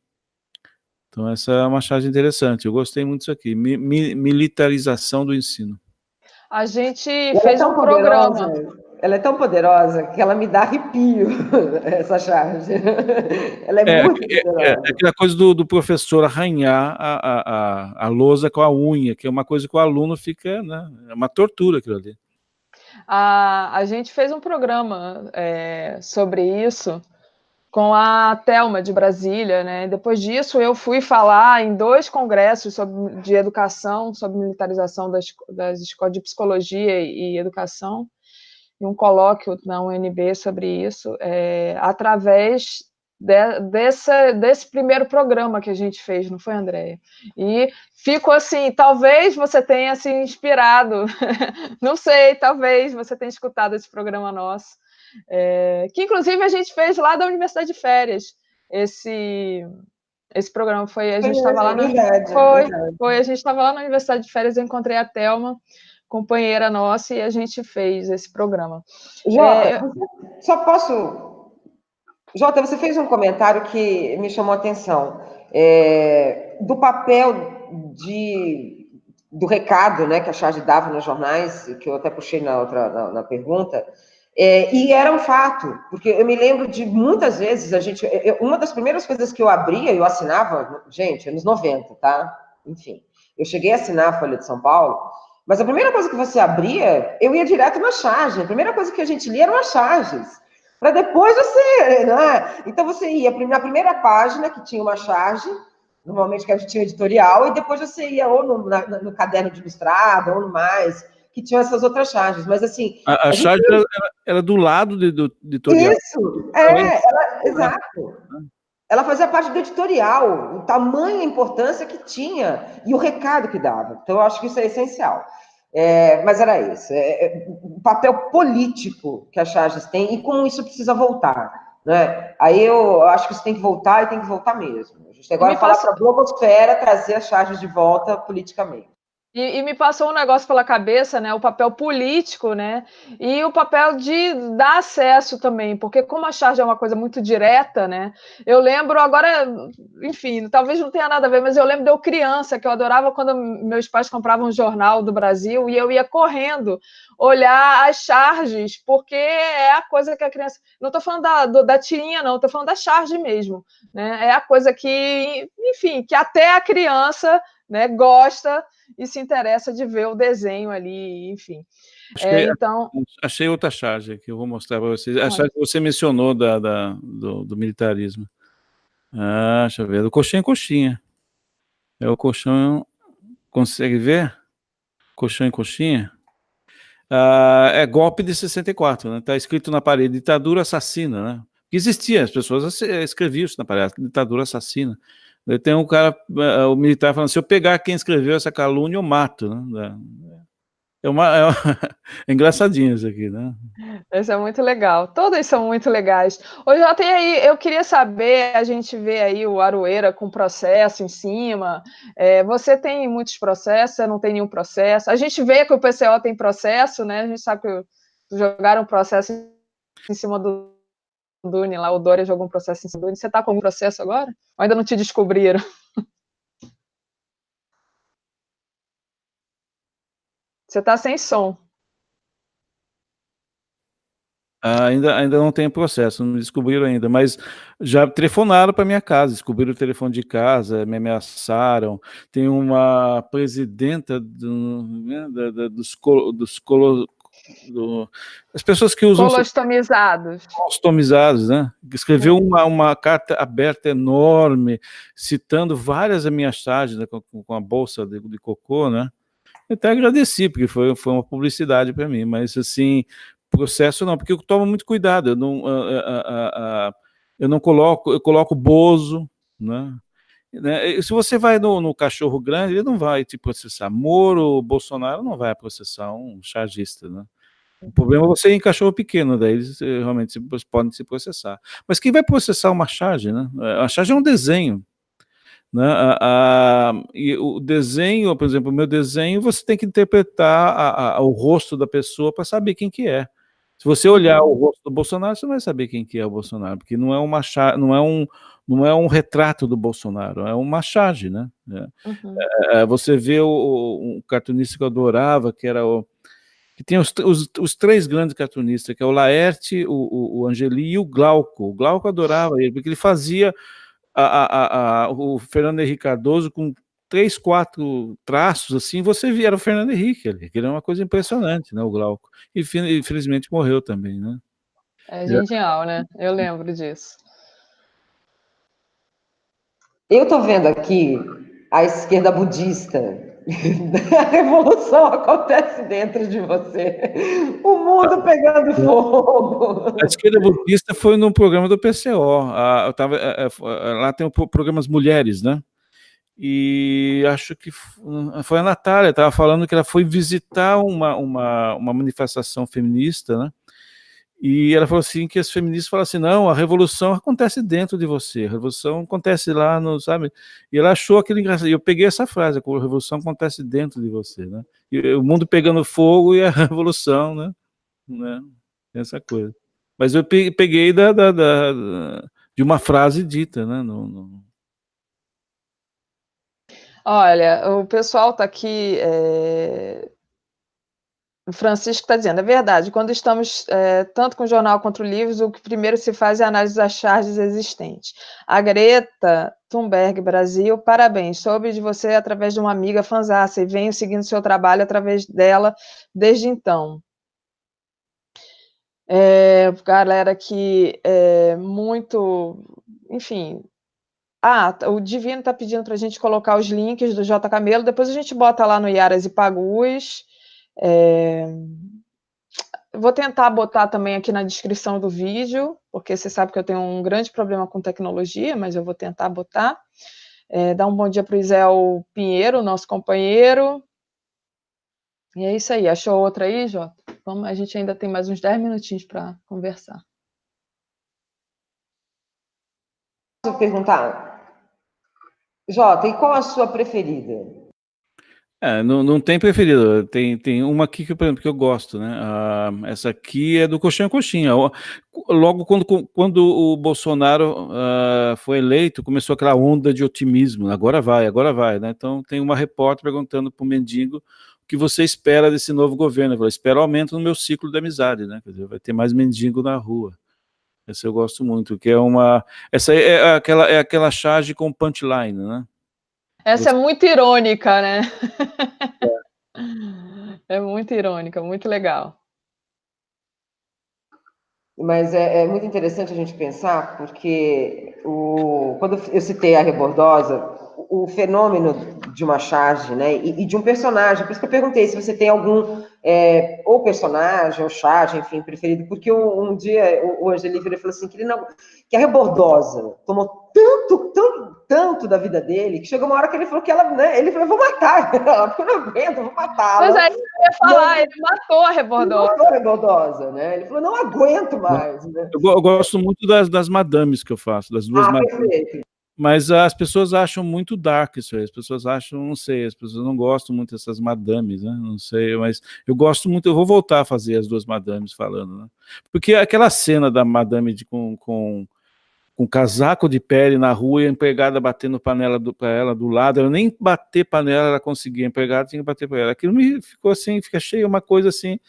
Então essa é uma charge interessante, eu gostei muito disso aqui, militarização do ensino. A gente fez um programa. Ela é tão poderosa que ela me dá arrepio, essa charge. Ela é muito poderosa. É aquela coisa do professor arranhar a lousa com a unha, que é uma coisa que o aluno fica, né? É uma tortura aquilo ali. A gente fez um programa sobre isso com a Thelma de Brasília, né? Depois disso, eu fui falar em 2 congressos de educação, sobre militarização das escolas de psicologia e educação, e um colóquio na UNB sobre isso, através desse primeiro programa que a gente fez, não foi, Andréia? E fico assim, talvez você tenha se inspirado, não sei, talvez você tenha escutado esse programa nosso, que inclusive a gente fez lá da Universidade de Férias, esse programa a gente estava lá a gente estava lá na Universidade de Férias, eu encontrei a Thelma, companheira nossa, e a gente fez esse programa. Jota, só posso... Jota, você fez um comentário que me chamou a atenção, do papel do recado, né, que a charge dava nos jornais, que eu até puxei na pergunta, e era um fato, porque eu me lembro de muitas vezes, uma das primeiras coisas que eu abria, eu assinava, gente, anos 90, tá? Enfim, eu cheguei a assinar a Folha de São Paulo, mas a primeira coisa que você abria, eu ia direto na charge, a primeira coisa que a gente lia eram as charges, para depois você, né? Então você ia na primeira página, que tinha uma charge, normalmente que a gente tinha editorial, e depois você ia ou no caderno de ilustrado, ou no mais, que tinham essas outras charges, mas assim... A charge era do lado do editorial. Isso, exato. Ela fazia parte do editorial, o tamanho, a importância que tinha, e o recado que dava. Então, eu acho que isso é essencial. Mas era isso, o papel político que as charges têm, e como isso precisa voltar, né? Aí eu acho que isso tem que voltar, e tem que voltar mesmo. A gente agora falar para a blogosfera trazer as charges de volta politicamente. E me passou um negócio pela cabeça, né, o papel político, né, e o papel de dar acesso também, porque como a charge é uma coisa muito direta, né, eu lembro agora, enfim, talvez não tenha nada a ver, mas eu lembro de eu criança, que eu adorava quando meus pais compravam um jornal do Brasil e eu ia correndo olhar as charges, porque é a coisa que a criança... Não estou falando da tirinha, não, estou falando da charge mesmo, né, é a coisa que, enfim, que até a criança, né, gosta e se interessa de ver o desenho ali, enfim. Achei, Então, achei outra charge que eu vou mostrar para vocês. A olha, charge que você mencionou do militarismo. Ah, deixa eu ver. Do coxinha em coxinha. É o colchão. Consegue ver? Colchão em coxinha. Ah, é golpe de 64, né? Está escrito na parede, ditadura assassina, né? Que existia, as pessoas escreviam isso na parede, ditadura assassina. Daí tem um cara, o militar falando, se eu pegar quem escreveu essa calúnia, eu mato, né? É engraçadinho isso aqui, né? isso é muito legal. Todas são muito legais. Ô, Jota, e aí, eu queria saber, a gente vê aí o Aroeira com processo em cima. Você tem muitos processos, você não tem nenhum processo. A gente vê que o PCO tem processo, né? A gente sabe que jogaram processo em cima do Duni lá, o Dória jogou um processo em cima do Duni. Você está com algum processo agora? Ou ainda não te descobriram? Você está sem som. Ainda não tem processo, não descobriram ainda, mas já telefonaram para minha casa, descobriram o telefone de casa, me ameaçaram. Tem uma presidenta né, as pessoas que usam Colostomizados. customizados, né? Escreveu uma carta aberta enorme, citando várias das minhas charges, né, com a bolsa de cocô, né? Eu até agradeci, porque foi uma publicidade para mim, mas assim, processo não, porque eu tomo muito cuidado, eu não coloco, eu coloco Bozo, né? Se você vai no cachorro grande, ele não vai te processar. Moro, Bolsonaro não vai processar um chargista, né? O problema é você ir em cachorro pequeno, daí eles realmente podem se processar. Mas quem vai processar uma charge, né? A charge é um desenho, né? E o desenho, por exemplo, o meu desenho, você tem que interpretar o rosto da pessoa para saber quem que é. Se você olhar o rosto do Bolsonaro, você não vai saber quem que é o Bolsonaro, porque não é um retrato do Bolsonaro, é uma charge, né? Uhum. Você vê um cartunista que eu adorava, que era que tem os três grandes cartunistas, que é o Laerte, o Angeli e o Glauco. O Glauco adorava ele, porque ele fazia o Fernando Henrique Cardoso com 3, 4 traços, assim, você via, era o Fernando Henrique ali, que era uma coisa impressionante, né, o Glauco. E infelizmente morreu também, né? É genial, né? Eu lembro disso. Eu estou vendo aqui a esquerda budista. A revolução acontece dentro de você. O mundo pegando fogo. A esquerda budista foi num programa do PCO. Lá tem programas mulheres, né? E acho que foi a Natália, estava falando que ela foi visitar uma manifestação feminista, né? E ela falou assim que as feministas falam assim, não, a revolução acontece dentro de você, a revolução acontece lá, no, sabe? E ela achou aquilo engraçado. E eu peguei essa frase, a revolução acontece dentro de você, né? E o mundo pegando fogo e a revolução, né? Essa coisa. Mas eu peguei de uma frase dita, né? Olha, o pessoal está aqui. O Francisco está dizendo, é verdade, quando estamos tanto com o jornal quanto livros, o que primeiro se faz é a análise das charges existentes. A Greta Thunberg Brasil, parabéns, soube de você através de uma amiga fanzaça e venho seguindo seu trabalho através dela desde então. Galera que muito, enfim... o Divino está pedindo para a gente colocar os links do J. Camelo, depois a gente bota lá no Iaras e Pagus. Vou tentar botar também aqui na descrição do vídeo, porque você sabe que eu tenho um grande problema com tecnologia, mas eu vou tentar botar. Dar um bom dia para o Isel Pinheiro, nosso companheiro. E é isso aí. Achou outra aí, Jota? A gente ainda tem mais uns 10 minutinhos para conversar. Vou perguntar, Jota, e qual a sua preferida? Não tem preferido. Tem uma aqui que, por exemplo, que eu gosto, né? Essa aqui é do Coxinha Coxinha. Logo quando o Bolsonaro foi eleito, começou aquela onda de otimismo. Agora vai, né? Então tem uma repórter perguntando para o mendigo o que você espera desse novo governo. Ele falou, espero aumento no meu ciclo de amizade, né? Quer dizer, vai ter mais mendigo na rua. Essa eu gosto muito, que é uma... Essa é aquela charge com punchline, né? Essa é muito irônica, né? É muito irônica, muito legal. Mas é muito interessante a gente pensar, porque quando eu citei a Rebordosa, o fenômeno de uma charge, né, e de um personagem, por isso que eu perguntei se você tem algum, ou personagem, ou charge, enfim, preferido, porque um dia o Angeli falou assim, que a Rebordosa tomou tanto da vida dele, que chegou uma hora que ele falou que ela, né, ele falou, vou matar ela, porque eu não aguento, vou matá-la. Mas aí eu ia falar, ele matou a Rebordosa. Ele matou a Rebordosa, né? Ele falou, não aguento mais. Né? Eu gosto muito das madames que eu faço, das duas madames. Perfeito. Mas as pessoas acham muito dark isso aí, as pessoas acham, não sei, as pessoas não gostam muito dessas madames, né? Não sei, mas eu gosto muito, eu vou voltar a fazer as duas madames falando, né? Porque aquela cena da madame com casaco de pele na rua e a empregada batendo panela para ela do lado, ela nem bater panela ela conseguia, a empregada tinha que bater para ela. Aquilo me ficou assim, fica cheio, uma coisa assim,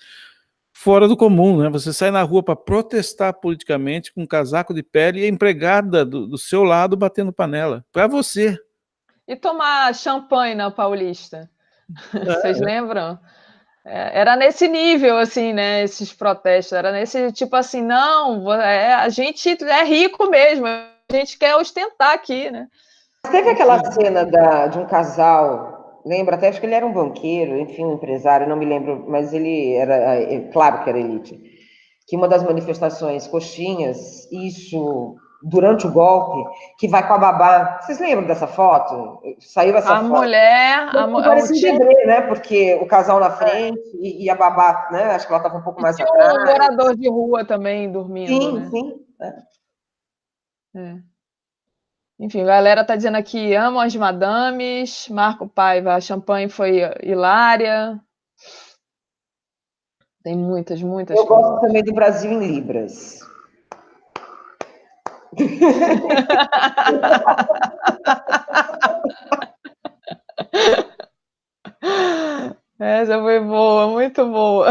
fora do comum, né? Você sai na rua para protestar politicamente com um casaco de pele e a empregada do seu lado batendo panela, para você. E tomar champanhe na Paulista. Vocês lembram? Era nesse nível, assim, né? Esses protestos, era nesse tipo assim, não, a gente é rico mesmo, a gente quer ostentar aqui, né? Teve aquela cena de um casal, lembra? Até acho que ele era um banqueiro, enfim, um empresário, não me lembro, mas ele era, claro que era elite. Que uma das manifestações coxinhas, isso durante o golpe, que vai com a babá. Vocês lembram dessa foto? Saiu essa foto. Mulher... Parecia um degrê, né? Porque o casal na frente e a babá, né? Acho que ela estava um pouco mais atrás. Um morador de rua também dormindo, sim, né? Sim. Enfim, a galera tá dizendo aqui, amo as madames, Marco Paiva, a champanhe foi hilária. Tem muitas Eu gosto também do Brasil em Libras. Essa foi boa, muito boa.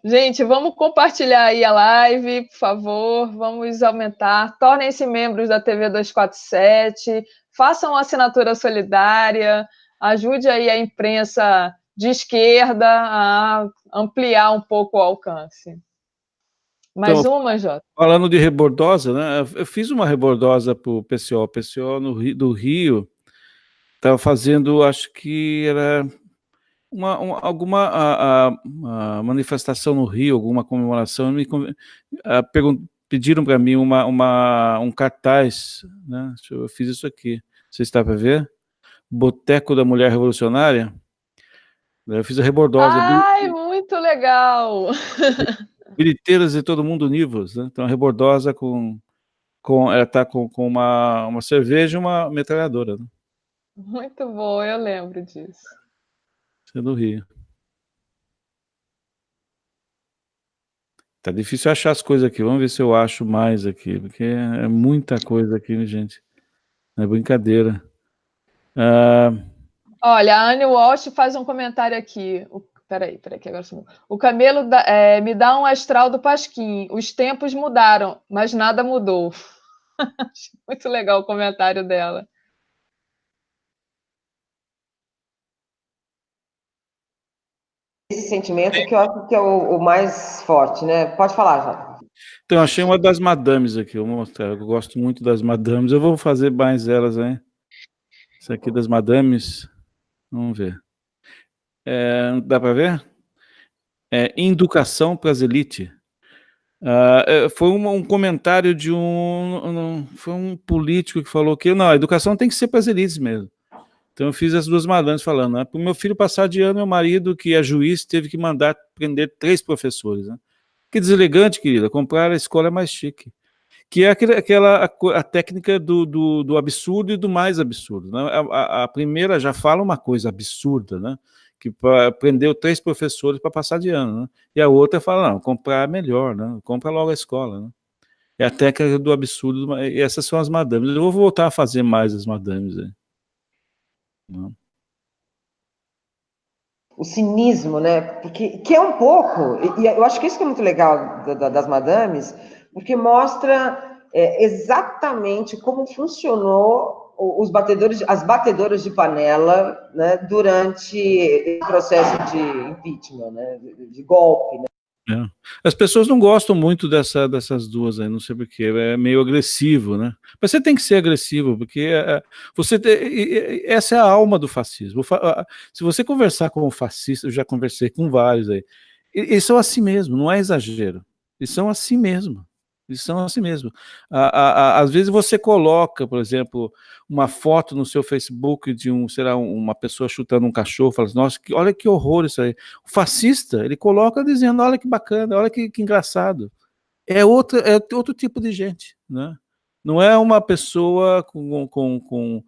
Gente, vamos compartilhar aí a live, por favor, vamos aumentar, tornem-se membros da TV 247, façam uma assinatura solidária, ajude aí a imprensa de esquerda a ampliar um pouco o alcance. Mais então, uma, Jota? Falando de rebordosa, né? Eu fiz uma rebordosa para o PCO do Rio estava fazendo, acho que era alguma manifestação no Rio, alguma comemoração, pediram para mim um cartaz, né? Eu fiz isso aqui, você está para ver? Boteco da Mulher Revolucionária. Eu fiz a rebordosa. Ai, muito legal! Bilheteiras e todo mundo univos, né? Então a rebordosa ela está com uma cerveja e uma metralhadora. Né? Muito bom, eu lembro disso. Isso é do Rio. Tá difícil achar as coisas aqui. Vamos ver se eu acho mais aqui, porque é muita coisa aqui, gente. Não é brincadeira. Olha, a Anne Walsh faz um comentário aqui. Peraí, que agora sumiu. O Camelo me dá um astral do Pasquim. Os tempos mudaram, mas nada mudou. Muito legal o comentário dela. Esse sentimento que eu acho que é o mais forte, né? Pode falar, já. Então, achei uma das madames aqui, eu vou mostrar. Eu gosto muito das madames. Eu vou fazer mais elas, hein? Essa aqui das madames. Vamos ver. Dá para ver? Educação para as elites. Foi um comentário de foi um político que falou que não, a educação tem que ser para as elites mesmo. Então eu fiz as duas madames falando, né? Para o meu filho passar de ano, meu marido, que é juiz, teve que mandar prender 3 professores. Né? Que deselegante, querida, comprar a escola é mais chique. que é a técnica do absurdo e do mais absurdo, né? A primeira já fala uma coisa absurda, né? Que prendeu 3 professores para passar de ano, né? E a outra fala, não, comprar é melhor, né? Compra logo a escola, né? É a técnica do absurdo, e essas são as madames. Eu vou voltar a fazer mais as madames aí. Né? O cinismo, né? Porque que é um pouco, e eu acho que isso que é muito legal das madames, porque mostra exatamente como funcionou as batedoras de panela, né, durante o processo de impeachment, né, de golpe, né? É. As pessoas não gostam muito dessas duas aí, não sei porquê, é meio agressivo, né? Mas você tem que ser agressivo, porque essa é a alma do fascismo. Se você conversar com um fascista, eu já conversei com vários aí, eles são assim mesmo, não é exagero. Eles são assim mesmo. Eles são assim mesmo. Às vezes você coloca, por exemplo, uma foto no seu Facebook de uma pessoa chutando um cachorro, fala assim, nossa, olha que horror isso aí. O fascista, ele coloca dizendo, olha que bacana, olha que engraçado. É outro tipo de gente, né? Não é uma pessoa com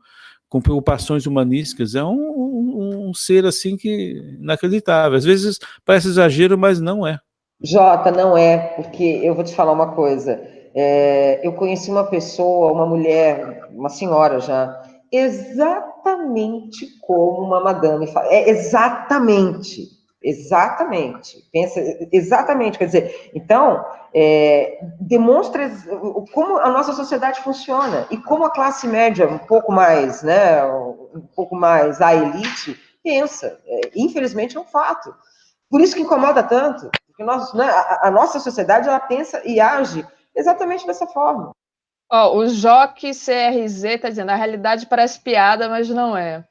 preocupações humanísticas, é um ser assim que inacreditável. Às vezes parece exagero, mas não é. Jota, não é, porque eu vou te falar uma coisa. Eu conheci uma pessoa, uma mulher, uma senhora já, exatamente como uma madame fala. Exatamente, exatamente. Pensa, exatamente, quer dizer, então, demonstra como a nossa sociedade funciona e como a classe média, um pouco mais, né, um pouco mais a elite, pensa. Infelizmente é um fato. Por isso que incomoda tanto, porque né, a nossa sociedade ela pensa e age exatamente dessa forma. Ó, o Joque CRZ está dizendo, a realidade parece piada, mas não é.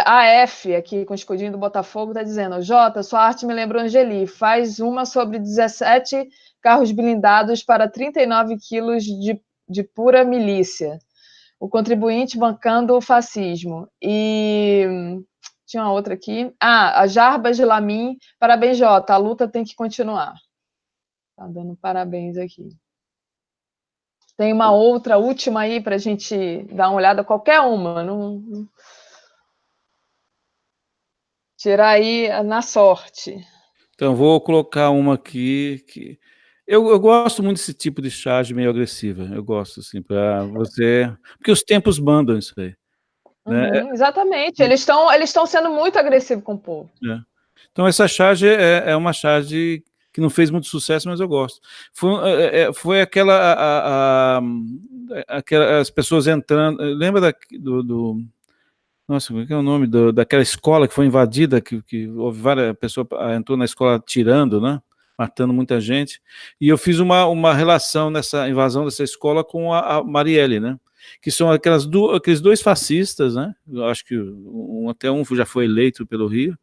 A F, aqui com o escudinho do Botafogo, está dizendo, Jota, sua arte me lembra Angeli, faz uma sobre 17 carros blindados para 39 quilos de pura milícia. O contribuinte bancando o fascismo. E tinha uma outra aqui. A Jarbas de Lamin. Parabéns, Jota. A luta tem que continuar. Tá dando parabéns aqui. Tem uma outra, última aí, para a gente dar uma olhada. Qualquer uma. Não... Tirar aí na sorte. Então, vou colocar uma aqui que... Eu gosto muito desse tipo de charge meio agressiva. Eu gosto, assim, para você... Porque os tempos mandam isso aí. Né? Exatamente. Eles estão sendo muito agressivos com o povo. Então, essa charge é uma charge que não fez muito sucesso, mas eu gosto. Foi as pessoas entrando... Lembra nossa, como é que é o nome daquela escola que foi invadida, que houve várias pessoas, entrou na escola atirando, né? Matando muita gente. E eu fiz uma relação nessa invasão dessa escola com a Marielle, né? Que são aqueles 2 fascistas, né? Eu acho que até um já foi eleito pelo Rio,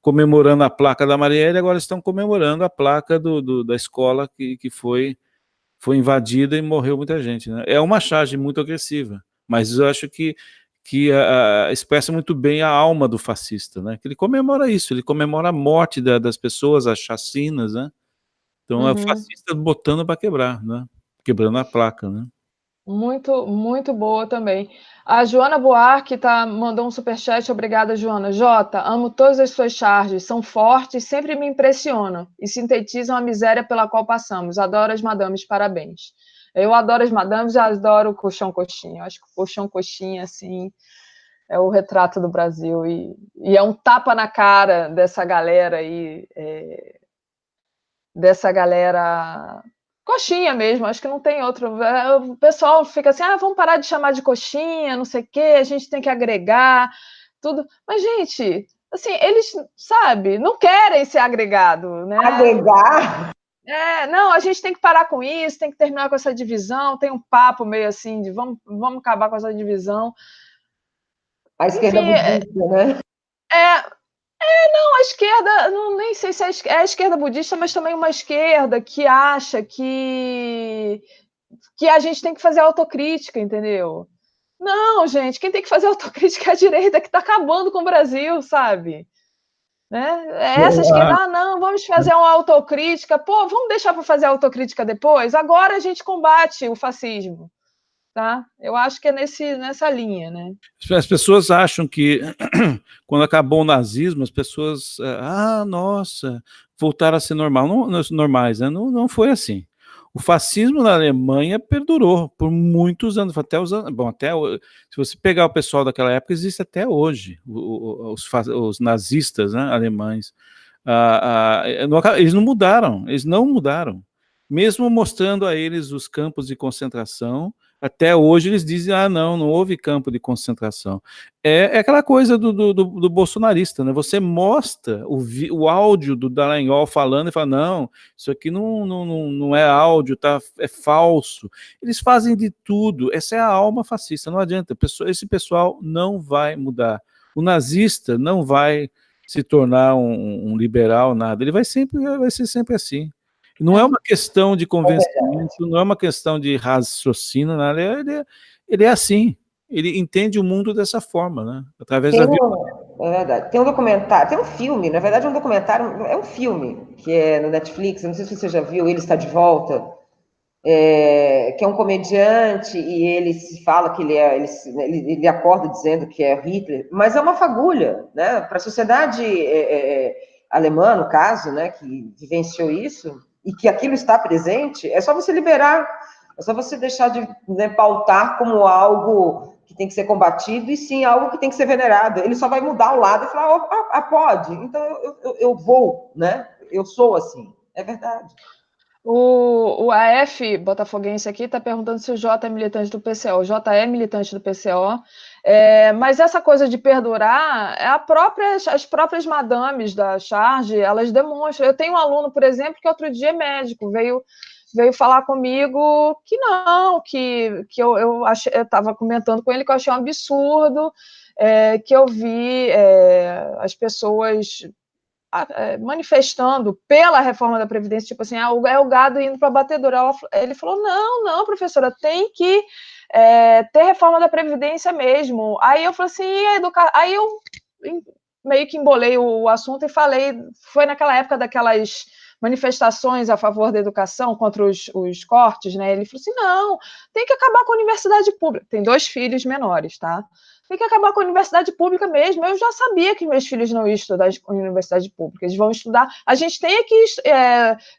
comemorando a placa da Marielle, agora estão comemorando a placa da escola que foi invadida e morreu muita gente, né? É uma charge muito agressiva, mas eu acho que expressa muito bem a alma do fascista, né? Que ele comemora isso, ele comemora a morte das pessoas, as chacinas, né? Então é o fascista botando para quebrar, né? Quebrando a placa, né? Muito, muito boa também. A Joana Buarque mandou um superchat. Obrigada, Joana. Jota, amo todas as suas charges, são fortes, sempre me impressionam e sintetizam a miséria pela qual passamos. Adoro as madames, parabéns. Eu adoro as madames e adoro o Colchão Coxinha. Eu acho que o Colchão Coxinha, assim, é o retrato do Brasil e é um tapa na cara dessa galera aí, dessa galera coxinha mesmo, acho que não tem outro. O pessoal fica assim, vamos parar de chamar de coxinha, não sei o quê, a gente tem que agregar tudo. Mas, gente, assim, eles, sabe, não querem ser agregado, né? Agregar? Não, a gente tem que parar com isso, tem que terminar com essa divisão, tem um papo meio assim de vamos acabar com essa divisão. A esquerda budista, né? Não, a esquerda, nem sei se é a esquerda budista, mas também uma esquerda que acha que a gente tem que fazer autocrítica, entendeu? Não, gente, quem tem que fazer autocrítica é a direita, que está acabando com o Brasil, sabe? né? Essas que, não, vamos fazer uma autocrítica, pô, vamos deixar para fazer a autocrítica depois? Agora a gente combate o fascismo, tá? Eu acho que é nessa linha, né? As pessoas acham que quando acabou o nazismo, as pessoas, nossa, voltaram a ser normais, né? Não foi assim. O fascismo na Alemanha perdurou por muitos anos, até os anos. Bom, se você pegar o pessoal daquela época, existe até hoje, os nazistas, né, alemães. Eles não mudaram. Mesmo mostrando a eles os campos de concentração, até hoje eles dizem, não houve campo de concentração. É aquela coisa do bolsonarista, né? Você mostra o áudio do Dallagnol falando e fala, não, isso aqui não é áudio, é falso. Eles fazem de tudo, essa é a alma fascista, não adianta, esse pessoal não vai mudar. O nazista não vai se tornar um liberal, nada, vai ser sempre assim. Não é uma questão de convencimento, não é uma questão de raciocínio, nada. Ele é assim, ele entende o mundo dessa forma, né? Através da violência. É verdade. Tem um documentário, tem um filme, na verdade é um documentário, é um filme, que é no Netflix, eu não sei se você já viu, Ele Está de Volta, que é um comediante e ele se fala que ele acorda dizendo que é Hitler, mas é uma fagulha, né? Para a sociedade alemã, no caso, né, que vivenciou isso, e que aquilo está presente, é só você liberar, é só você deixar de, né, pautar como algo que tem que ser combatido, e sim algo que tem que ser venerado. Ele só vai mudar o lado e falar, pode, então eu vou, né? Eu sou assim. É verdade. O AF botafoguense aqui está perguntando se o Jota é militante do PCO. O Jota é militante do PCO, mas essa coisa de perdurar, as próprias madames da Charge, elas demonstram. Eu tenho um aluno, por exemplo, que outro dia é médico, veio falar comigo que não, que eu estava comentando com ele que eu achei um absurdo, que eu vi as pessoas manifestando pela reforma da Previdência, tipo assim, é o gado indo para a batedora. Ele falou, não, professora, tem que ter reforma da Previdência mesmo. Aí eu falei assim, aí eu meio que embolei o assunto e falei, foi naquela época daquelas manifestações a favor da educação contra os cortes, né? Ele falou assim, não, tem que acabar com a universidade pública. Tem 2 filhos menores, tá? Tem que acabar com a universidade pública mesmo. Eu já sabia que meus filhos não iam estudar em universidade pública, eles vão estudar. A gente tem que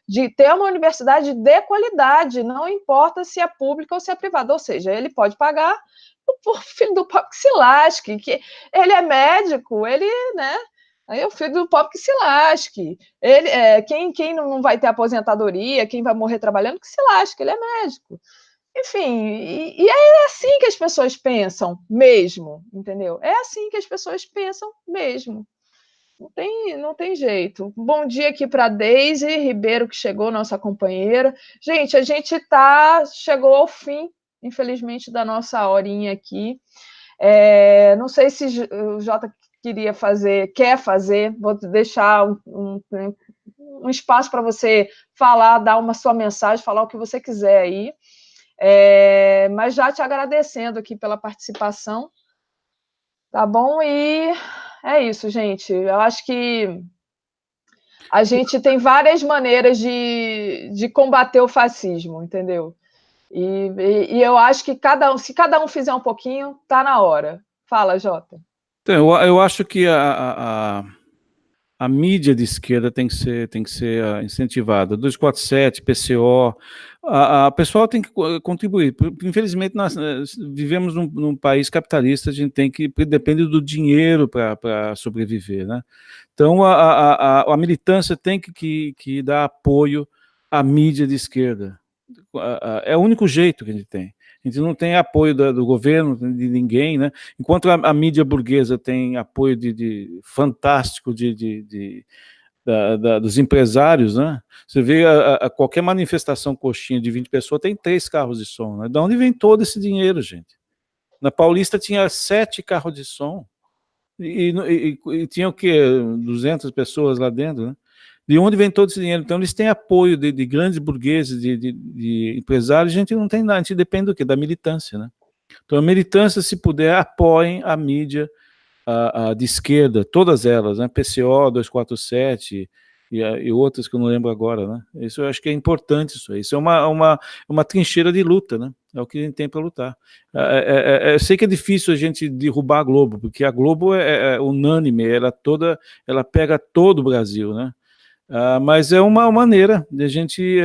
de ter uma universidade de qualidade, não importa se é pública ou se é privada, ou seja, ele pode pagar por filho do pobre que se lasque, que ele é médico, ele, né? Aí é o filho do pobre que se lasque. Ele, quem não vai ter aposentadoria, quem vai morrer trabalhando, que se lasque, ele é médico. Enfim, e é assim que as pessoas pensam mesmo, entendeu? É assim que as pessoas pensam mesmo. Não tem jeito. Bom dia aqui para a Deise Ribeiro, que chegou, nossa companheira. Gente, a gente chegou ao fim, infelizmente, da nossa horinha aqui. Não sei se o Jota quer fazer, vou deixar um espaço para você falar, dar uma sua mensagem, falar o que você quiser aí. Mas já te agradecendo aqui pela participação, tá bom? E é isso, gente. Eu acho que a gente tem várias maneiras de combater o fascismo, entendeu? E eu acho que se cada um fizer um pouquinho, tá na hora. Fala, Jota. Então, eu acho que a mídia de esquerda tem que ser incentivada. 247, PCO, a pessoal tem que contribuir. Infelizmente, nós vivemos num país capitalista, a gente depende do dinheiro para sobreviver, né? Então, a militância tem que dar apoio à mídia de esquerda. É o único jeito que a gente tem. A gente não tem apoio do governo, de ninguém, né? Enquanto a mídia burguesa tem apoio fantástico dos empresários, né? Você vê qualquer manifestação coxinha de 20 pessoas tem 3 carros de som, né? De onde vem todo esse dinheiro, gente? Na Paulista tinha 7 carros de som e tinha o quê? 200 pessoas lá dentro, né? De onde vem todo esse dinheiro? Então, eles têm apoio de grandes burgueses, de empresários, a gente não tem nada, a gente depende do quê? Da militância, né? Então, a militância, se puder, apoiem a mídia de esquerda, todas elas, né? PCO 247 e outras que eu não lembro agora, né? Isso eu acho que é importante, isso é uma trincheira de luta, né? É o que a gente tem para lutar. Eu sei que é difícil a gente derrubar a Globo, porque a Globo é unânime, ela pega todo o Brasil, né? Mas é uma maneira de a gente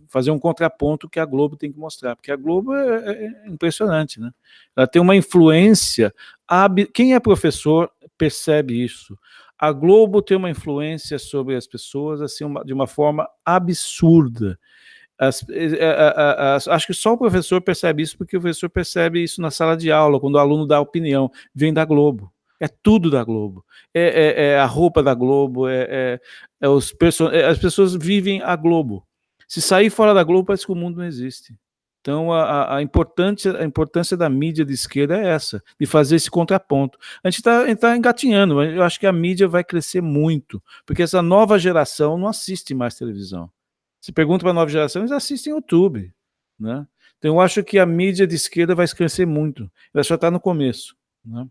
fazer um contraponto que a Globo tem que mostrar, porque a Globo é impressionante, né? Ela tem uma influência, quem é professor percebe isso. A Globo tem uma influência sobre as pessoas assim, de uma forma absurda. Acho que só o professor percebe isso, porque o professor percebe isso na sala de aula, quando o aluno dá opinião, vem da Globo. É tudo da Globo. É a roupa da Globo, as pessoas vivem a Globo. Se sair fora da Globo, parece que o mundo não existe. Então, a importância da mídia de esquerda é essa, de fazer esse contraponto. A gente tá engatinhando, mas eu acho que a mídia vai crescer muito, porque essa nova geração não assiste mais televisão. Se pergunta para a nova geração, eles assistem YouTube, né? Então, eu acho que a mídia de esquerda vai crescer muito. Ela só está no começo, né?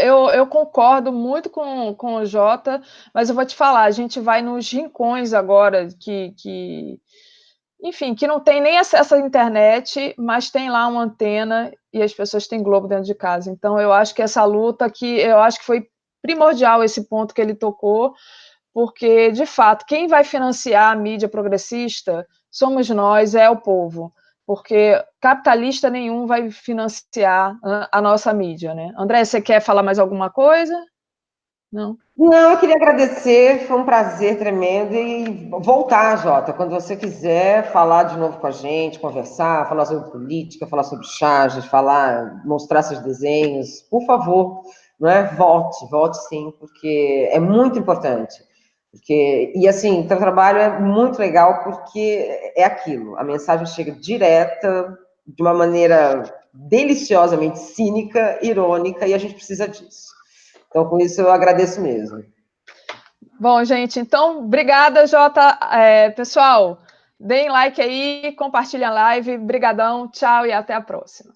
Eu concordo muito com o Jota, mas eu vou te falar, a gente vai nos rincões agora enfim, que não tem nem acesso à internet, mas tem lá uma antena e as pessoas têm Globo dentro de casa. Então, eu acho que essa luta eu acho que foi primordial esse ponto que ele tocou, porque, de fato, quem vai financiar a mídia progressista somos nós, é o povo, porque capitalista nenhum vai financiar a nossa mídia, né? André, você quer falar mais alguma coisa? Não? Não, eu queria agradecer, foi um prazer tremendo, e voltar, Jota, quando você quiser falar de novo com a gente, conversar, falar sobre política, falar sobre charges, mostrar seus desenhos, por favor, não é? Volte sim, porque é muito importante. E assim, o teu trabalho é muito legal porque é aquilo, a mensagem chega direta, de uma maneira deliciosamente cínica, irônica, e a gente precisa disso. Então, com isso, eu agradeço mesmo. Bom, gente, então, obrigada, Jota. Pessoal, deem like aí, compartilhem a live. Brigadão, tchau e até a próxima.